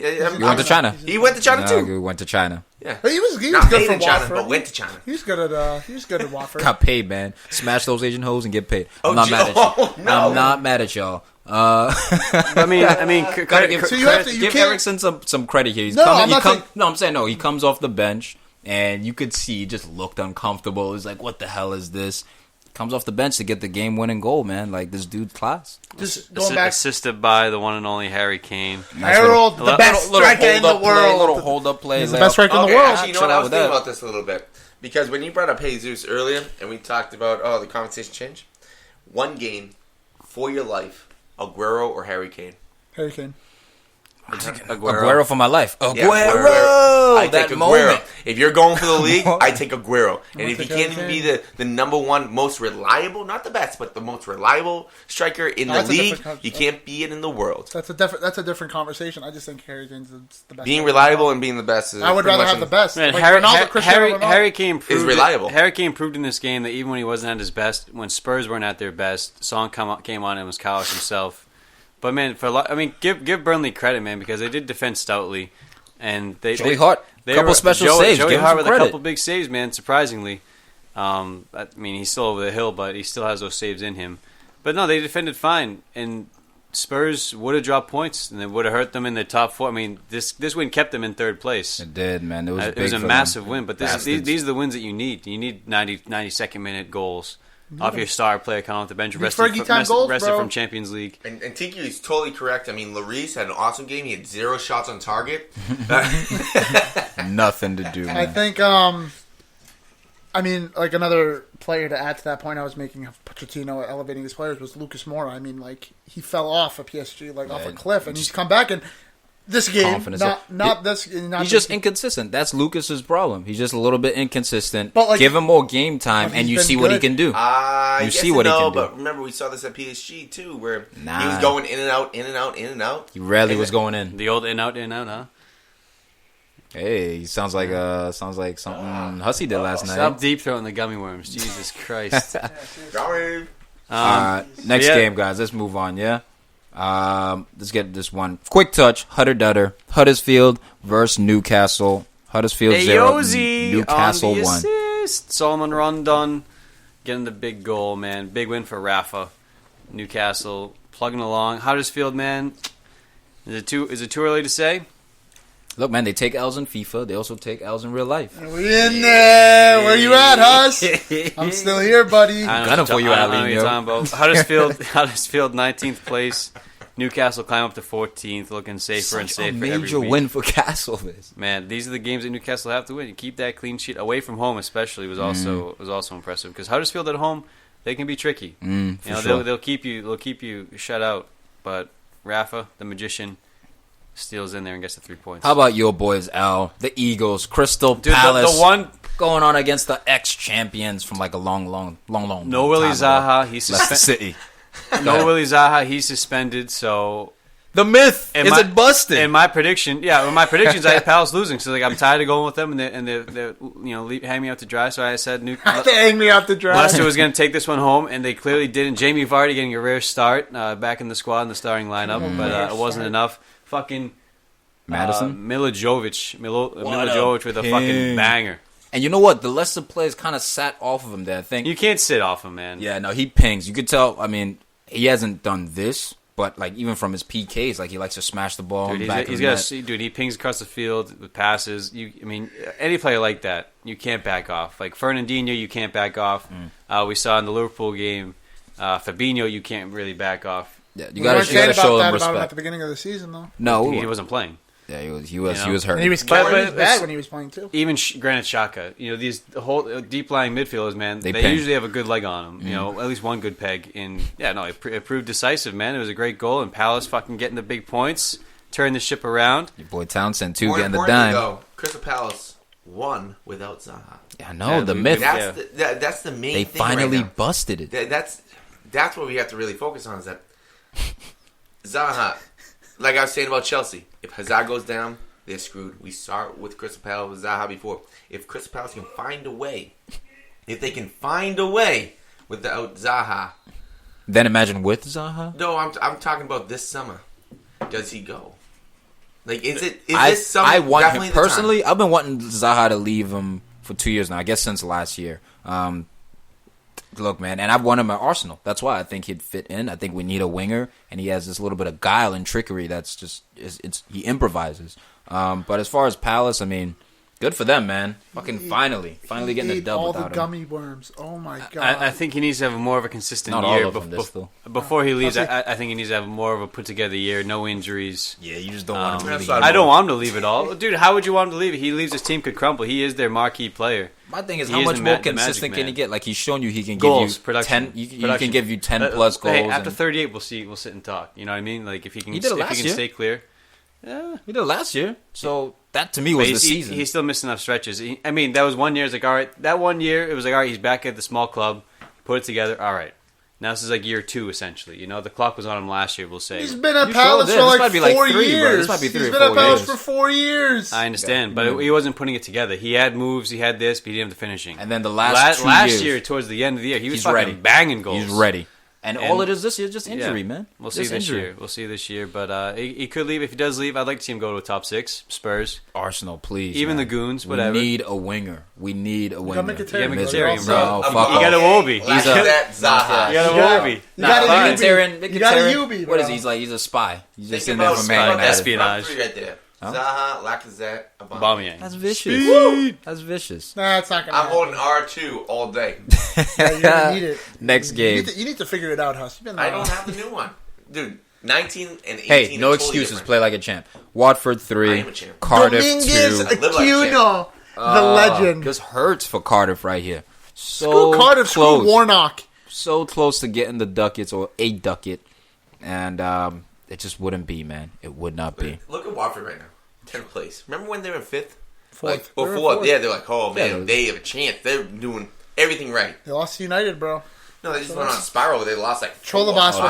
went to China. He went to China too. He went to China. Yeah, But he was not good made for in China, Watford. but went to China. He was good at Watford. Got paid, man. Smash those Asian hoes and get paid. Oh, I'm not mad at you. oh, no. I'm not mad at y'all. I mean, Gotta give, So you have to- you give can't- Eriksson some credit here. He's No, coming, I'm not saying- no, I'm saying no. He comes off the bench, and you could see he just looked uncomfortable. He's like, "What the hell is this?" Comes off the bench to get the game-winning goal, man. Like, this dude's class. Just going back. assisted by the one and only Harry Kane. Harold, the best striker in the hold-up play, world. little hold-up play. He's the best striker in the world. Actually, you know what? I was thinking about this a little bit. Because when you brought up Jesus earlier, and we talked about, the conversation changed. One game for your life, Aguero or Harry Kane? Harry Kane. Aguero for my life. Aguero! Yeah, Aguero. I That take Aguero. moment. If you're going for the league, I take Aguero. And if he take can't even be the number one most reliable, not the best, but the most reliable striker in the That's a league, different you can't be it in the world. That's a different conversation. I just think Harry Kane's the best. Being player. reliable and being the best is I would pretty rather much have in- the best. Man, Like Harry, Ronaldo, Cristiano Ronaldo. Harry Kane proved reliable. Harry Kane proved in this game that even when he wasn't at his best, when Spurs weren't at their best, Son came on and was Kalash himself. But man, give Burnley credit, man, because they did defend stoutly, and Joey Hart, couple special saves. Joey Give him Hart some with credit. a couple big saves, man. Surprisingly, I mean he's still over the hill, but he still has those saves in him. But no, they defended fine, and Spurs would have dropped points, and it would have hurt them in the top 4. I mean, this win kept them in 3rd place. It did, man. It was big a for massive them. win, but Bastards. these are the wins that you need. You need 92nd minute goals off your star player coming off the bench, These Fergie time goals, bro. from Champions League. And Tiki is totally correct. I mean, Lloris had an awesome game. He had 0 shots on target. Nothing to do, man. I think, I mean, like another player to add to that point I was making of Pochettino elevating his players was Lucas Moura. I mean, like he fell off at PSG, like off a cliff, and he's come back and this game, Confidence. not He's just inconsistent. That's Lucas's problem. He's just a little bit inconsistent. But, like, give him more game time, but and he's you been see what he good. can do. You see what he can do. But remember, we saw this at PSG too, where he Nah. was going in and out, in and out, in and out. He rarely was going in. The old in out, huh? Hey, he sounds like something Hussy did last night. Stop deep throating the gummy worms. Jesus Christ. Next yeah. game, guys. Let's move on. Yeah. Let's get this one. Quick touch. Huddersfield versus Newcastle. Huddersfield 0. Ayoze Newcastle on the 1. assist. Solomon Rondon getting the big goal, man. Big win for Rafa. Newcastle plugging along. Huddersfield, man. Is it too early to say? Look, man, they take L's in FIFA. They also take L's in real life. We in there. Where you at, Huss? I'm still here, buddy. I don't know Gunning what for you, I don't know Ali, what you're yo. talking about. Huddersfield 19th place. Newcastle climb up to 14th, looking safer and Such a safer every major week. win for Castle. This. Man, these are the games that Newcastle have to win. You keep that clean sheet away from home, especially was also impressive because Huddersfield at home they can be tricky. Sure. They'll keep you shut out, but Rafa, the magician, steals in there and gets the 3 points. How about your boys, Al? The Eagles, Crystal Dude, Palace, the one going on against the ex-champions from like a long no Willie time ago. Zaha, he's Leicester suspended. City. No Willie Zaha, he's suspended. So The myth in is my- it busted? in my predictions, I had Palace losing. So like I'm tired of going with them, and they're hang me out to dry. So I said They hang me out the dry. Leicester was going to take this one home, and they clearly didn't. Jamie Vardy getting a rare start back in the squad in the starting lineup, but it wasn't enough. Fucking Madison. Milivojevic with a ping. fucking banger. And you know what? The Leicester players kind of sat off of him there. I think. You can't sit off him, man. Yeah, no, he pings. You could tell. I mean, he hasn't done this, but like even from his PKs, like he likes to smash the ball. Dude, back he's of got the to see, dude. He pings across the field with passes. Any player like that, you can't back off. Like Fernandinho, you can't back off. We saw in the Liverpool game, Fabinho, you can't really back off. Yeah, you We weren't gotta saying show them about him at respect. the beginning of the season, though. No, He wasn't playing. Yeah, he was hurt. And he was bad when he was playing too. Even Granit Xhaka, these whole deep lying midfielders, man, they usually have a good leg on them. At least one good peg. And it proved decisive, man. It was a great goal, and Palace fucking getting the big points, turning the ship around. Your boy Townsend too, getting the dime. Though, Crystal Palace won without Zaha. Yeah, I know the myth. That's the main. They thing finally right now. busted it. That's what we have to really focus on. Is that Zaha? Like I was saying about Chelsea, if Hazard goes down, they're screwed. We saw it with Crystal Palace with Zaha before. If Crystal Palace can find a way, without Zaha, then imagine with Zaha. No, I'm talking about this summer. Does he go? Like, is this summer? I want him personally. I've been wanting Zaha to leave him for 2 years now. I guess since last year. Look, man, and I've won him at Arsenal. That's why I think he'd fit in. I think we need a winger, and he has this little bit of guile and trickery. That's just he improvises. But as far as Palace, I mean, good for them, man. Fucking finally getting a dub all without the him. gummy worms. Oh my god! I think he needs to have more of a consistent Not year all of them, before he leaves. I think he needs to have more of a put together year, no injuries. Yeah, you just don't want him to leave. I don't want him to leave at all, dude. How would you want him to leave? He leaves, his team could crumble. He is their marquee player. My thing is, how much more consistent can he get? Like, he's shown you he can goals, give you 10. He can give you 10 plus goals. Hey, after 38, we'll see. We'll sit and talk. You know what I mean? Like, if he can stay clear. Yeah, he did it last year. So that to me was the season. He's still missing enough stretches. That was 1 year. It's like, all right. That 1 year, it was like, all right. He's back at the small club. Put it together. All right. Now this is like year 2, essentially. The clock was on him last year, we'll say. He's been at Palace for like 4 years. This might be 3 or 4 years. He's been at Palace for 4 years. I understand, but he wasn't putting it together. He had moves, he had this, but he didn't have the finishing. And then the last 2 years, year, towards the end of the year, he was ready. Banging goals. He's ready. And all it is this year is just injury, man. We'll see this year. We'll see this year. But he could leave. If he does leave, I'd like to see him go to a top 6. Spurs. Arsenal, please. Even the Goons, whatever. We need a winger. We need a winger. Mkhitaryan, bro. No, fuck you got a Wobie. He's Zaha. You got a Wobie. You got a Ubi. What is he? He's a spy. He's just in there for Man United. Espionage. Right there. Zaha, Lacazette, Aubameyang. That's vicious. That's vicious. Nah, it's not gonna I'm holding R2 all day. Yeah, you're gonna need it. Next game. You need to figure it out, Huss. I don't have the new one. Dude, 19 and 18. Hey, no excuses. Different. Play like a champ. Watford 3. I am a champ. Cardiff Dominguez 2. Aquino, the legend. This hurts for Cardiff right here. So Screw Cardiff, close. screw Warnock. So close to getting the ducats or a ducat. And it just wouldn't be, man. It would not be. Look at Watford right now. 10th place. Remember when they were 5th? Fourth. Fourth. Yeah, they're like, oh man, they have a chance. They're doing everything right. They lost to United, bro. No, they just went on a spiral. They lost like Cholobas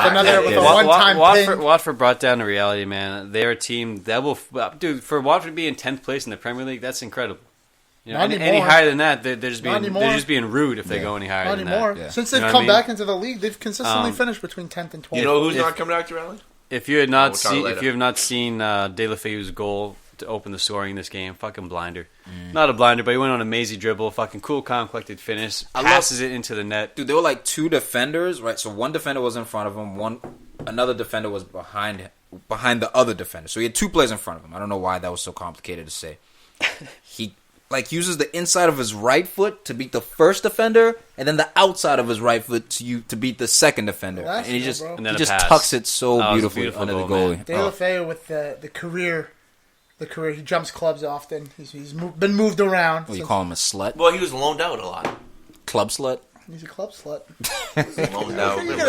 with a one-time ping. Watford brought down the reality, man. They're a team that will, dude. For Watford to be in 10th place in the Premier League, that's incredible. Any higher than that, they're just being rude if they go any higher than that. Yeah. Since they've come back into the league, they've consistently finished between 10th and 12th. You know who's not coming out to rally? If you have not seen De La Feu's goal to open the scoring in this game, fucking blinder. Not a blinder, but he went on a mazy dribble, fucking cool, calm, collected finish, passes it into the net. Dude, there were like 2 defenders, right? So one defender was in front of him, another defender was behind the other defender. So he had 2 players in front of him. I don't know why that was so complicated to say. He uses the inside of his right foot to beat the first defender, and then the outside of his right foot to beat the second defender. And he just tucks it so beautifully under the goalie. De La Feu with the career, he jumps clubs often. He's been moved around. Well, you call him a slut? Well, he was loaned out a lot. Club slut? He's a club slut. Loaned out. He could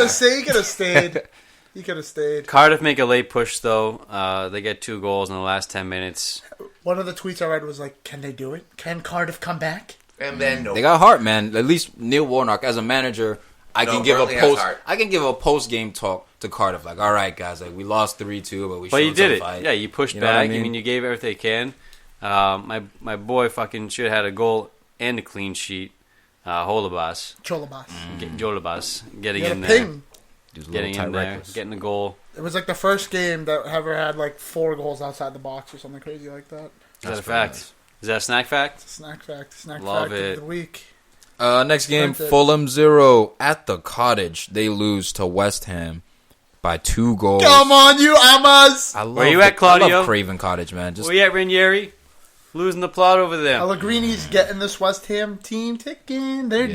have stayed. He could have stayed. Cardiff make a late push, though. They get 2 goals in the last 10 minutes. One of the tweets I read was like, can they do it? Can Cardiff come back? And then They got heart, man. At least Neil Warnock, as a manager, I can give a post-game talk to Cardiff. Like, all right, guys, like we lost 3-2, but we showed you did it. Fight. Yeah, you pushed back. I mean, you gave everything you can. My boy fucking should have had a goal and a clean sheet. Cholobas getting in there. Ping. Getting in there, getting the goal. It was like the first game that ever had like 4 goals outside the box or something crazy like that. Is that a fact? Nice. Is that a snack fact? Snack fact. Love fact it. of the week. Next game, Fulham 0 at the Cottage. They lose to West Ham by 2 goals. Come on, you Amas! Where you at, Claudio? I love Craven Cottage, man. Where you at, Ranieri? Losing the plot over there. Pellegrini's getting this West Ham team ticking. They're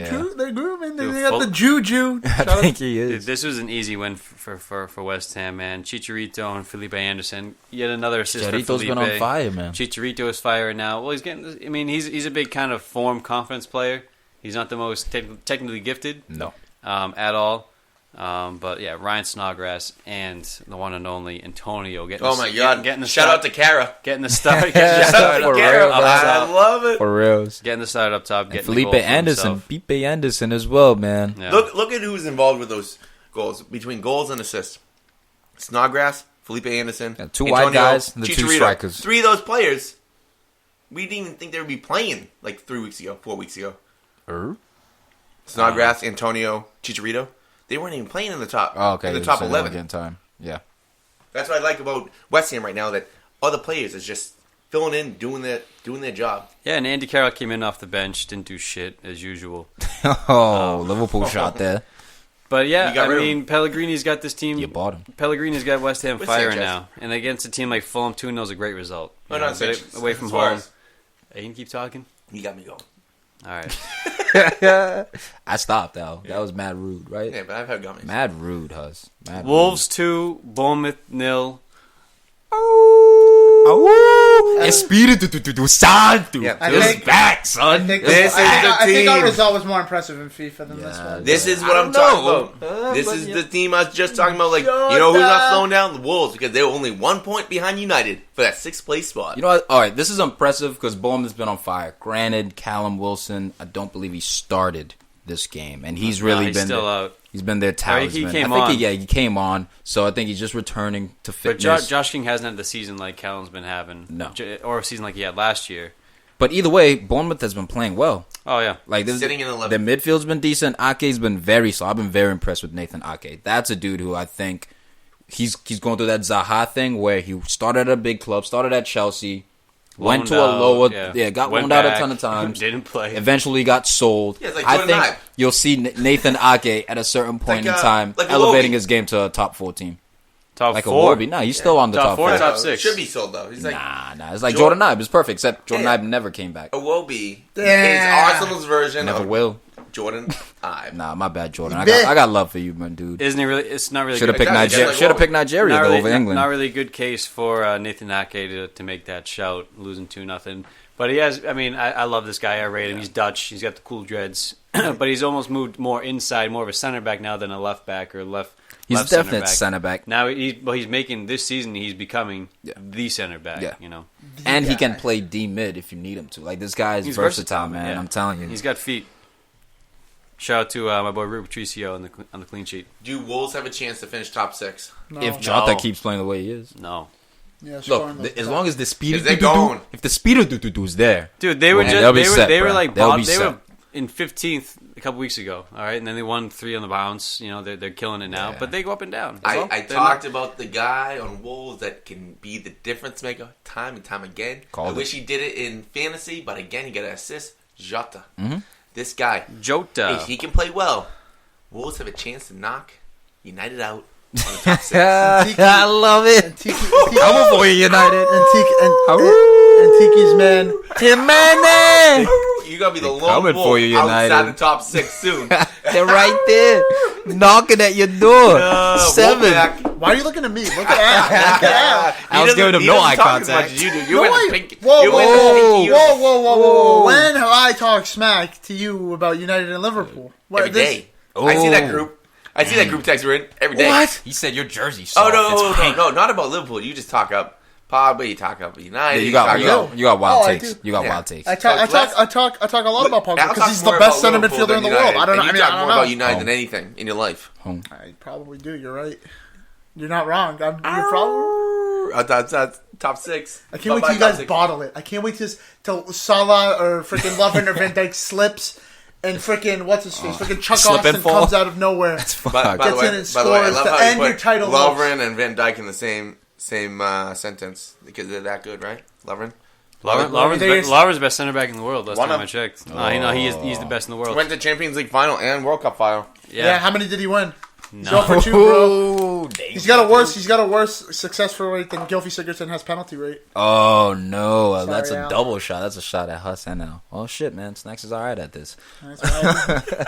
grooving. They got the juju. I think he is. Dude, this was an easy win for West Ham, man. Chicharito and Felipe Anderson. Yet another assist for Felipe. Chicharito's been on fire, man. Chicharito is firing now. Well, he's getting. I mean, he's a big kind of form confidence player. He's not the most technically gifted. No. At all. But yeah, Ryan Snodgrass and the one and only Antonio getting. Oh my God! Getting the shout out to Kara. Getting the start. Shout out to Kara. I love it. For reals. Getting the start up top. And Felipe Anderson as well, man. Yeah. Look at who's involved with those goals. Between goals and assists, Snodgrass, Felipe Anderson, two Antonio, wide guys, and the Chicharito. two strikers. 3 of those players, we didn't even think they would be playing like 4 weeks ago. Snodgrass, Antonio, Chicharito. They weren't even playing in the top. Oh, okay. In the top so 11. Getting time. Yeah. That's what I like about West Ham right now. That other players is just filling in, doing their job. Yeah, and Andy Carroll came in off the bench, didn't do shit as usual. Liverpool shot there. But yeah, I mean, Pellegrini's got this team. You bought him. Pellegrini's got West Ham firing Sanchez? now, and against a team like Fulham, 2-0 is a great result. Oh, no, Sanchez. Away from home. Suarez. Hey, you can keep talking. You got me going. All right. I stopped, though. That was mad rude, right? Yeah, but I've had gummies. Mad rude, Huss. Mad Wolves 2, Bournemouth 0. Espírito Santo. Yeah, It's back, son. I think our team. result was more impressive in FIFA than this one. This is what I'm talking about. This is the team I was just talking about. Like, you know who's not slowing down? The Wolves, because they were only 1 point behind United for that 6th place spot. You know what? All right, this is impressive because Bournemouth's been on fire. Granted, Callum Wilson, I don't believe he started this game, and he's really he's been still out. He's been their talisman. He came on. He came on. So I think he's just returning to But fitness. Josh King hasn't had the season like Callum's been having. No. Or a season like he had last year. But either way, Bournemouth has been playing well. Oh, yeah. Like this, Sitting in 11. The midfield's been decent. Ake's been very slow. I've been very impressed with Nathan Ake. That's a dude who I think he's going through that Zaha thing where he started at a big club, started at Chelsea, went to a lower, got loaned out a ton of times. Didn't play. Eventually got sold. Yeah, it's like I Jordan think Ibe. you'll see Nathan Ake at a certain point in time like elevating Iwobi. his game to a top 4 team. Top Like 4. a Wobie. Nah, he's still on the Top top four, 4. top 6. Should be sold, though. He's like, Nah. It's like Jordan Ibe is perfect, except Jordan Ibe never came back. Iwobi Yeah. is Arsenal's version Never of will. Jordan Ibe. Nah, my bad, Jordan. I got love for you, man, dude. Isn't he really? It's not really Should have good. picked Exactly. Nigeria. Like Should have Wobie. picked Nigeria Not though, really, over England. Not really good case for Nathan Ake to make that shout, losing 2-0. But he has. I mean, I love this guy. I rate him. He's Dutch. He's got the cool dreads. But he's almost moved more inside, more of a center back now than a left back or left. He's left definite center back. Now he's making this season. He's becoming the center back. Yeah. You know, And he can play D mid if you need him to. Like this guy is he's versatile, man. yeah. I'm telling you. He's got feet. Shout out to my boy Rui Patricio on the clean sheet. Do Wolves have a chance to finish top 6? No. If Jota No. keeps playing the way he is. No, Yeah, Look, scoring those as goals. long as the speed Is they going? if the speed is there, dude, they were Man, just they'll be set, they were bro. like They'll be they were set. in 15th a couple weeks ago. All right, and then they won 3 on the bounce. You know, they're killing it now, Yeah. but they go up and down. That's all. I They're talked not- about the guy on Wolves that can be the difference maker time and time again. Called I it. wish he did it in fantasy, but again, he got an assist. Jota. Mhm. This guy, Jota. if he can play well, Wolves have a chance to knock United out on the top 6. I love And it. Tiki, Coming for you, United. and Tiki's man. Jimenez. You're going to be the lone coming wolf for you, United. outside the top 6 soon. They're right there, knocking at your door. 7. Wolfpack. Why are you looking at me? Look at that. I was giving him He no doesn't eye talk as contact. much as you do. No, You're in wait. the pink. Whoa, you're whoa, in the whoa, pinky. whoa. When have I talked smack to you about United and Liverpool? What, Every day. I see that group. I see that group text we're in every day. What? He said your jersey. Oh no, not about Liverpool. You just talk up Pogba. You talk up United. You got wild Oh, I takes. do. You got Yeah. wild takes. I talk a lot about Pogba I'll because talk he's the more best about center Liverpool midfielder in than the world. United. I don't know. And I you mean, talk I don't more know. about United than anything in your life. I probably do. You're right. You're not wrong. You're probably. Top 6. I can't wait till you guys bottle it. I can't wait till Salah or freaking Lovren or Van Dijk slips and freaking what's his face? Freaking Chuck Slip and Austin fall. comes out of nowhere. By Gets the way, in and by the way, I scores love to how end you your put title Lovren and Van Dijk in the same sentence because they're that good, right? Lovren. Lauren's the best center back in the world. Last One time of- I checked. He's the best in the world. Went to Champions League final and World Cup final. Yeah. How many did he win? No. 0 for 2, bro. Dang. He's got a worse successful rate than Gylfi Sigurdsson has penalty rate. Oh no, Sorry, that's a Al. double shot. That's a shot at Huss and Al. Oh shit, man, Snacks is all right at this. That's right.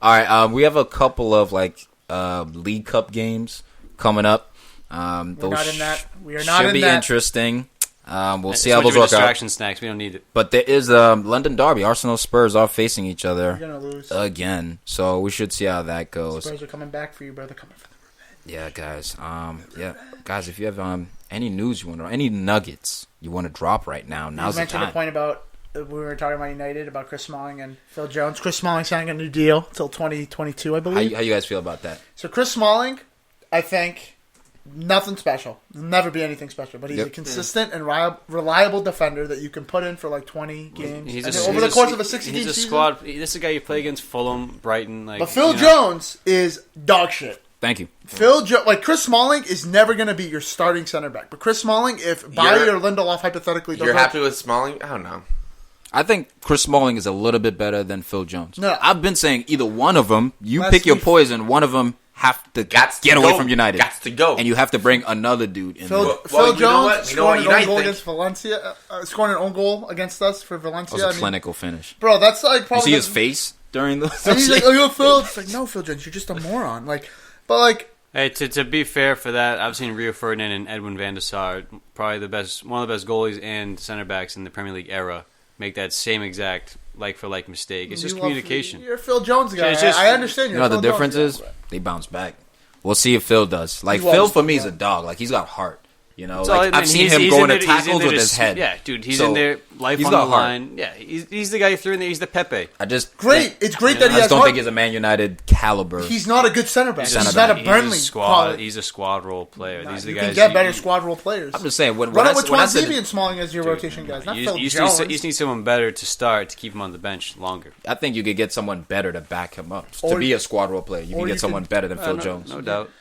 All right, we have a couple of League Cup games coming up. We're Those not in that. We are not should in be that. interesting. We'll see It's how much those of a work out. distraction, Snacks. We don't need it. But there is London Derby. Arsenal Spurs are facing each other You're gonna lose. again, so we should see how that goes. Spurs are coming back for you, brother. Coming for the Yeah, guys. Guys, if you have any news you want to, any nuggets you want to drop right now, You now's the mentioned a time. point about we were talking about United, about Chris Smalling and Phil Jones. Chris Smalling signing a new deal till 2022, I How believe. you guys feel about that? So Chris Smalling, I think, nothing special. He'll never be anything special, but he's a consistent and reliable defender that you can put in for 20 games. Over the course of a 60-game he's a season. squad. This is a guy you play against Fulham, Brighton. But Phil Jones is dog shit. Thank you. Chris Smalling is never going to be your starting center back. But Chris Smalling, if Bailly or Lindelof hypothetically don't You're happy with Smalling? I don't know. I think Chris Smalling is a little bit better than Phil Jones. No. I've been saying either one of them. You Let's pick your be- poison. One of them have to Gots to get away go. from United. Gots to go. And you have to bring another dude in Phil, there. Phil you know what? Jones You know what scoring an own United goal think? against Valencia, scoring an own goal against us for Valencia. That was a clinical finish. Bro, that's like You probably see his face during the... And he's like, "Oh, you're Phil." It's like, no, Phil Jones, you're just a moron. Hey, to be fair for that, I've seen Rio Ferdinand and Edwin van der Sar, probably one of the best goalies and center backs in the Premier League era, make that same exact like-for-like mistake. It's just communication. You're a Phil Jones guy. It's just- I understand. You You're know a the Phil difference Jones is guy. they bounce back. We'll see if Phil does. Like He won't. Phil for me is a dog. Like he's got heart. You know, It's all- like, I I've mean, seen he's him in going there- to he's in tackles there with to his head. Yeah, dude, he's So, in there, life he's on got the heart. line. Yeah, he's the guy you threw in there. He's the Pepe. I just Great. It's great that I he just has don't heart. think he's a Man United caliber. He's not a good center back. He's He's, a not center a back. Burnley quality. He's a squad role player. These are the You guys can get you- better you- squad role players. I'm just saying when Run I it with when I Twan said Zebe and Smalling as your rotation guys, not Phil You Jones. just need someone better to start to keep him on the bench longer. I think you could get someone better to back him up Or- to be a squad role player. You or can you get someone could- better than Phil no, Jones. no doubt.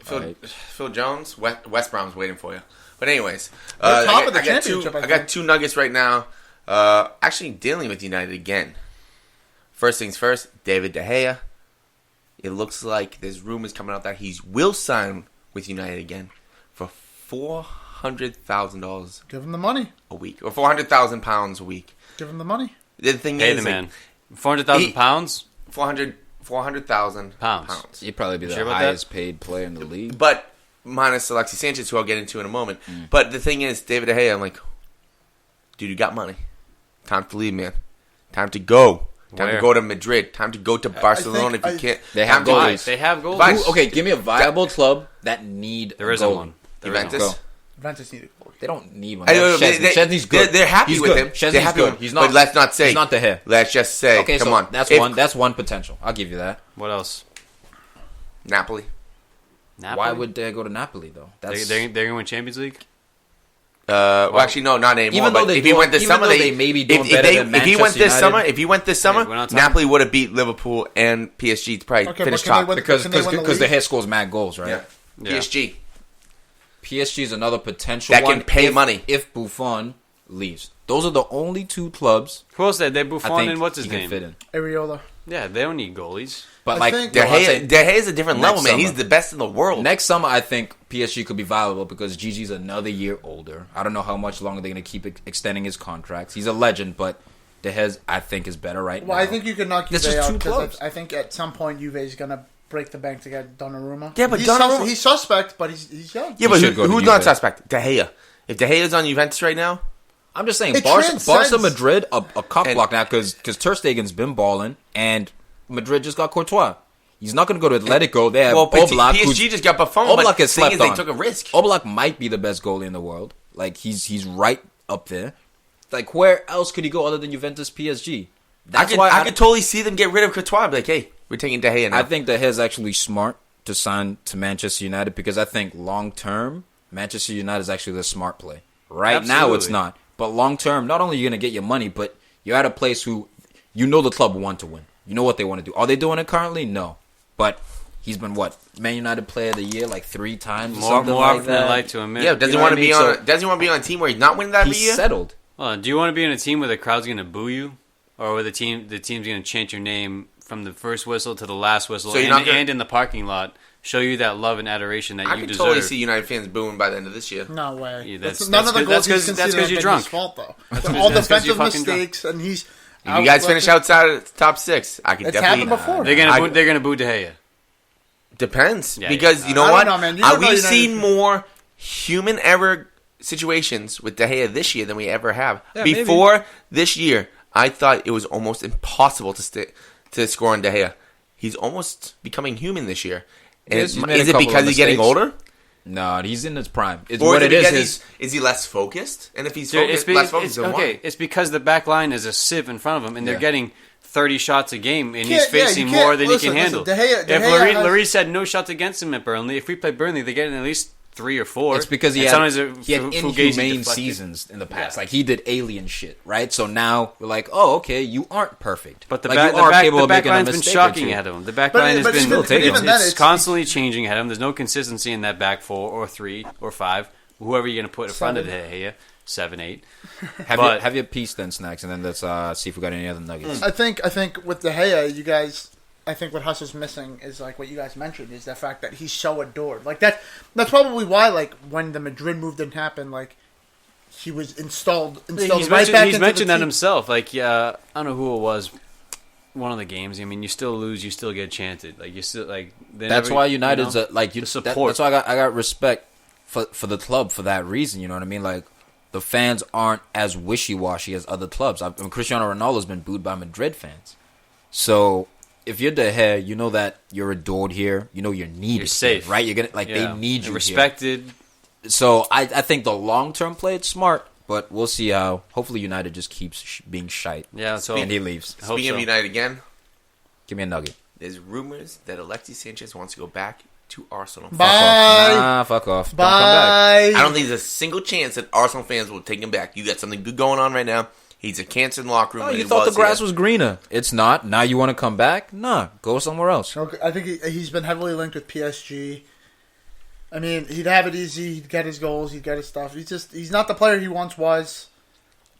Phil Jones, West Brom's waiting for you. But anyways, They're top of the I got championship, I I got think. 2 nuggets right now. Actually dealing with United again. First things first, David De Gea. It looks like there's rumors coming out that he will sign with United again for $400,000 Give him the money. a week, or £400,000 a week. Give him the money. The thing Hey, is, the like, man. 400,000 he- pounds? 400,000 Pounds. He'd probably be You the sure about highest paid player in the league. But minus Alexis Sanchez, who I'll get into in a moment. But the thing is, David De Gea, I'm like, dude, you got money. Time to leave, man. Time to go. Time Where? to go to Madrid. Time to go to Barcelona if you can't. They have Time to- goalies. They have goals. Fine. Ooh, okay, give me a viable club that need There a isn't goalie. one. There isn't Juventus. Go. Juventus needed a goalie. They don't need one. I know, Szczesny's good. They're happy He's with good. him. Szczesny's They're happy good. with him. He's not. But let's not say. He's not the hair. Let's just say. Okay, come so on. That's If one. That's one potential. I'll give you that. What else? Napoli. Napoli? Why would they go to Napoli though? That's They're going to win Champions League? Well, actually, no, not anymore. Even though but they if he don't- went this even summer, though they may be doing if better they- than if he went Manchester this summer, United. if he went this summer, we're not talking- Napoli would have beat Liverpool and PSG to probably Okay, finish but can they top. win- because Can they win the the league? hair scores mad goals, right? Yeah. Yeah. PSG. PSG is another potential That one can pay if, money. if Buffon leaves. Those are the only two clubs Who else did they? I Buffon think and what's his he can name? fit in. Areola. Yeah, they don't need goalies. But I like think- De no, I'm saying Gea is a different next level, man. He's summer. the best in the world. next summer, I think PSG could be viable because Gigi's another year older. I don't know how much longer they're going to keep extending his contracts. He's a legend, but De Gea, I think, is better right Well, now. I think you can knock That's Juve just out two because clubs. I think at some point Juve is going to break the bank to get Donnarumma. Yeah, but he's Donnarumma- he's suspect, but he's young. Yeah, but should go to who's not Juve. suspect? De Gea. If De Gea's on Juventus right now, I'm just saying, It Barca, transcends- Madrid, a cock And- block now because Ter Stegen's been balling, and Madrid just got Courtois. He's not going to go to Atletico. They have well, Oblak. PSG just got Buffon, Oblak but is the thing slept is they on. took a risk. Oblak might be the best goalie in the world. Like he's right up there. Like where else could he go other than Juventus, PSG? That's why I could totally see them get rid of Courtois. Be like, hey, we're taking De Gea now. I think that he's actually smart to sign to Manchester United because I think long term Manchester United is actually the smart play. Right now it's Absolutely. not, but long term, not only are you going to get your money, but you're at a place who you know the club want to win. You know what they want to do. Are they doing it currently? No, but he's been what Man United Player of the Year like 3 times. Or More something like often than that. I like to admit. yeah, does he know want what to I be mean? on? So- Does he want to be on a team where he's not winning that every He's year? settled. Hold on, do you want to be in a team where the crowd's going to boo you? Or where the team's going to chant your name from the first whistle to the last whistle, So and in the parking lot, show you that love and adoration that I you can deserve. totally see United fans booing by the end of this year. No way. Yeah, None of the goals he's that's conceded have you're been drunk. his fault, though. That's All that's 'cause you're defensive fucking drunk. mistakes, and he's. If you guys finish outside of the top 6, I can It's definitely. happened before. They're gonna boo De Gea. Depends. Yeah, because yeah. you know I what? don't know, man. You don't know We've United. seen more human error situations with De Gea this year than we ever have. Yeah, Before this year, I thought it was almost impossible to score on De Gea. He's almost becoming human this year. And Yes, he's made is a it couple because of he's getting mistakes. older? No, he's in his prime. It's Or what it because is. is he less focused? And if he's Dude, focused, less focused, then okay. what? It's because the back line is a sieve in front of him, and they're Yeah. getting 30 shots a game, and You he's can't- yeah, facing you can't- more than listen, he can handle. De Gea if has- Lloris had no shots against him at Burnley, if we play Burnley, they get at least 3 or 4. It's because he And had sometimes Fugazi inhumane deflected. seasons in the past. Yeah. Like, he did alien shit, right? So now we're like, oh, okay, you aren't perfect. But the like, back, you are capable the of back making a line's been mistake or shocking two. ahead of him. The back But- line but has been even then, it's it's- constantly changing ahead of him. There's no consistency in that back 4 or 3 or 5. Whoever you're going to put in front of De Gea, 7, 8. Have your piece then, Snacks, and then let's see if we got any other nuggets. I think with De Gea, you guys. I think what Huss is missing is like what you guys mentioned is the fact that he's so adored. Like that's probably why like when the Madrid move didn't happen, like he was installed He's right mentioned, back he's into mentioned the that team. himself. Like, I don't know who it was. One of the games. I mean, you still lose, you still get chanted. Like you still like. That's why United's like you. the support. That's why I got respect for the club for that reason. You know what I mean? Like the fans aren't as wishy washy as other clubs. Cristiano Ronaldo's been booed by Madrid fans. So if you're De Gea, you know that you're adored here. You know you're needed. You're safe, here, right? You're gonna they need you You're respected. Here. So I think the long term play it's smart, but we'll see how. Hopefully United just keeps being shite. Yeah, so And he leaves. I hope Speaking of so. United again, Give me a nugget. there's rumors that Alexis Sanchez wants to go back to Arsenal. Bye. Fuck off. Don't come back. Bye. I don't think there's a single chance that Arsenal fans will take him back. You got something good going on right now. He's a cancer in the locker room. Oh, and you he thought the grass here. was greener. It's not. Now you want to come back? Nah, go somewhere else. Okay, I think he's been heavily linked with PSG. I mean, he'd have it easy. He'd get his goals. He'd get his stuff. He's not the player he once was.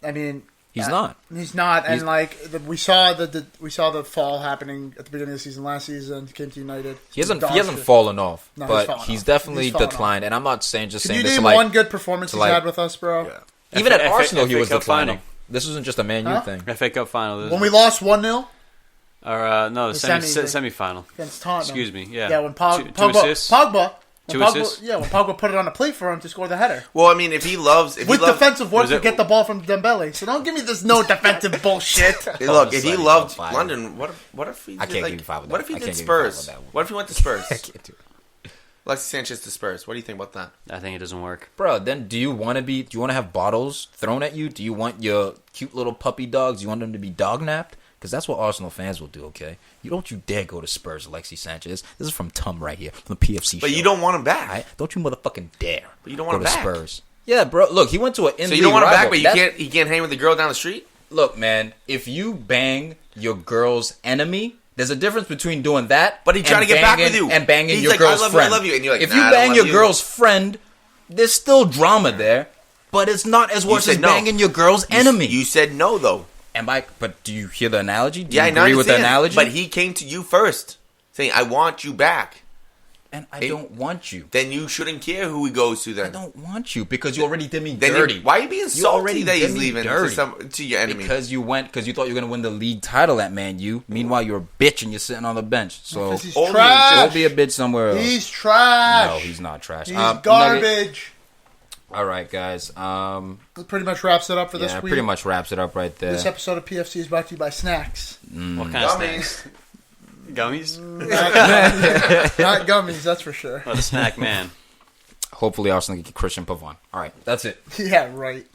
I mean, He's not. He's not. And He's- like we saw the fall happening at the beginning of the season last season. He came to United. He hasn't Dog fallen shit. off, No, but he's fallen he's off. definitely He's fallen declined. And I'm not saying Can saying you this name to like one good performance to he's like- had with us, bro? Yeah. even at FA Arsenal he FA was Cup declining. final. This wasn't just a Man U Huh? thing. FA Cup final. When we lost 1-0 Or no, The semi-final. against Tottenham. Excuse me. Yeah. Yeah, when Two assists. Pogba. Two When Pogba, assists? yeah, when Pogba put it on a plate for him to score the header. Well, I mean, if he loves Defensive work Was to it- get the ball from Dembele. So don't give me this no defensive bullshit. Hey, look, if he Sorry, loved fine. London, what if he did, I can't like, give you 5 with what that. if he I did can't give you 5 with Spurs? that one. What if he went to Spurs? I can't do it. Alexis Sanchez to Spurs. What do you think about that? I think it doesn't work. Bro, then do you want to have bottles thrown at you? Do you want your cute little puppy dogs? You want them to be dog napped? Because that's what Arsenal fans will do, okay? You dare go to Spurs, Alexis Sanchez. This is from Tum right here, from the PFC But show. you don't want him back. Right? Don't you motherfucking dare But you don't go want to him back. Spurs. Yeah, bro. Look, he went to an So you don't want him back, but he can't hang with the girl down the street? Look, man, if you bang your girl's enemy, there's a difference between doing that But he tried and to get back with banging- you. and banging He's your like, girl's I love you, I friend. love you. And you're like, if nah, you I don't bang love your you. girl's friend, there's still drama there, but it's not as worse said as no. banging your girl's enemy. You said no, though. But do you hear the analogy? Do Yeah, you I agree with the understand. analogy? But he came to you first, saying, I want you back. And I don't want you. Then you shouldn't care who he goes to then. I don't want you because you already did me Then dirty. why are you being You already salty that did he's me leaving dirty. to your enemy? Because you thought you were going to win the league title at Man U. Meanwhile, you're a bitch and you're sitting on the bench. So Because he's Only trash. go be a bitch somewhere else. He's trash. No, he's not trash. He's Nugget. garbage. All right, guys. That pretty much wraps it up for this Yeah, week. pretty much wraps it up right there. This episode of PFC is brought to you by Snacks. What kind of snacks? Gummies? Not gummies, that's for sure. What a snack, man. Hopefully, Arsenal get Christian Pavon. All right, that's it. Yeah, right.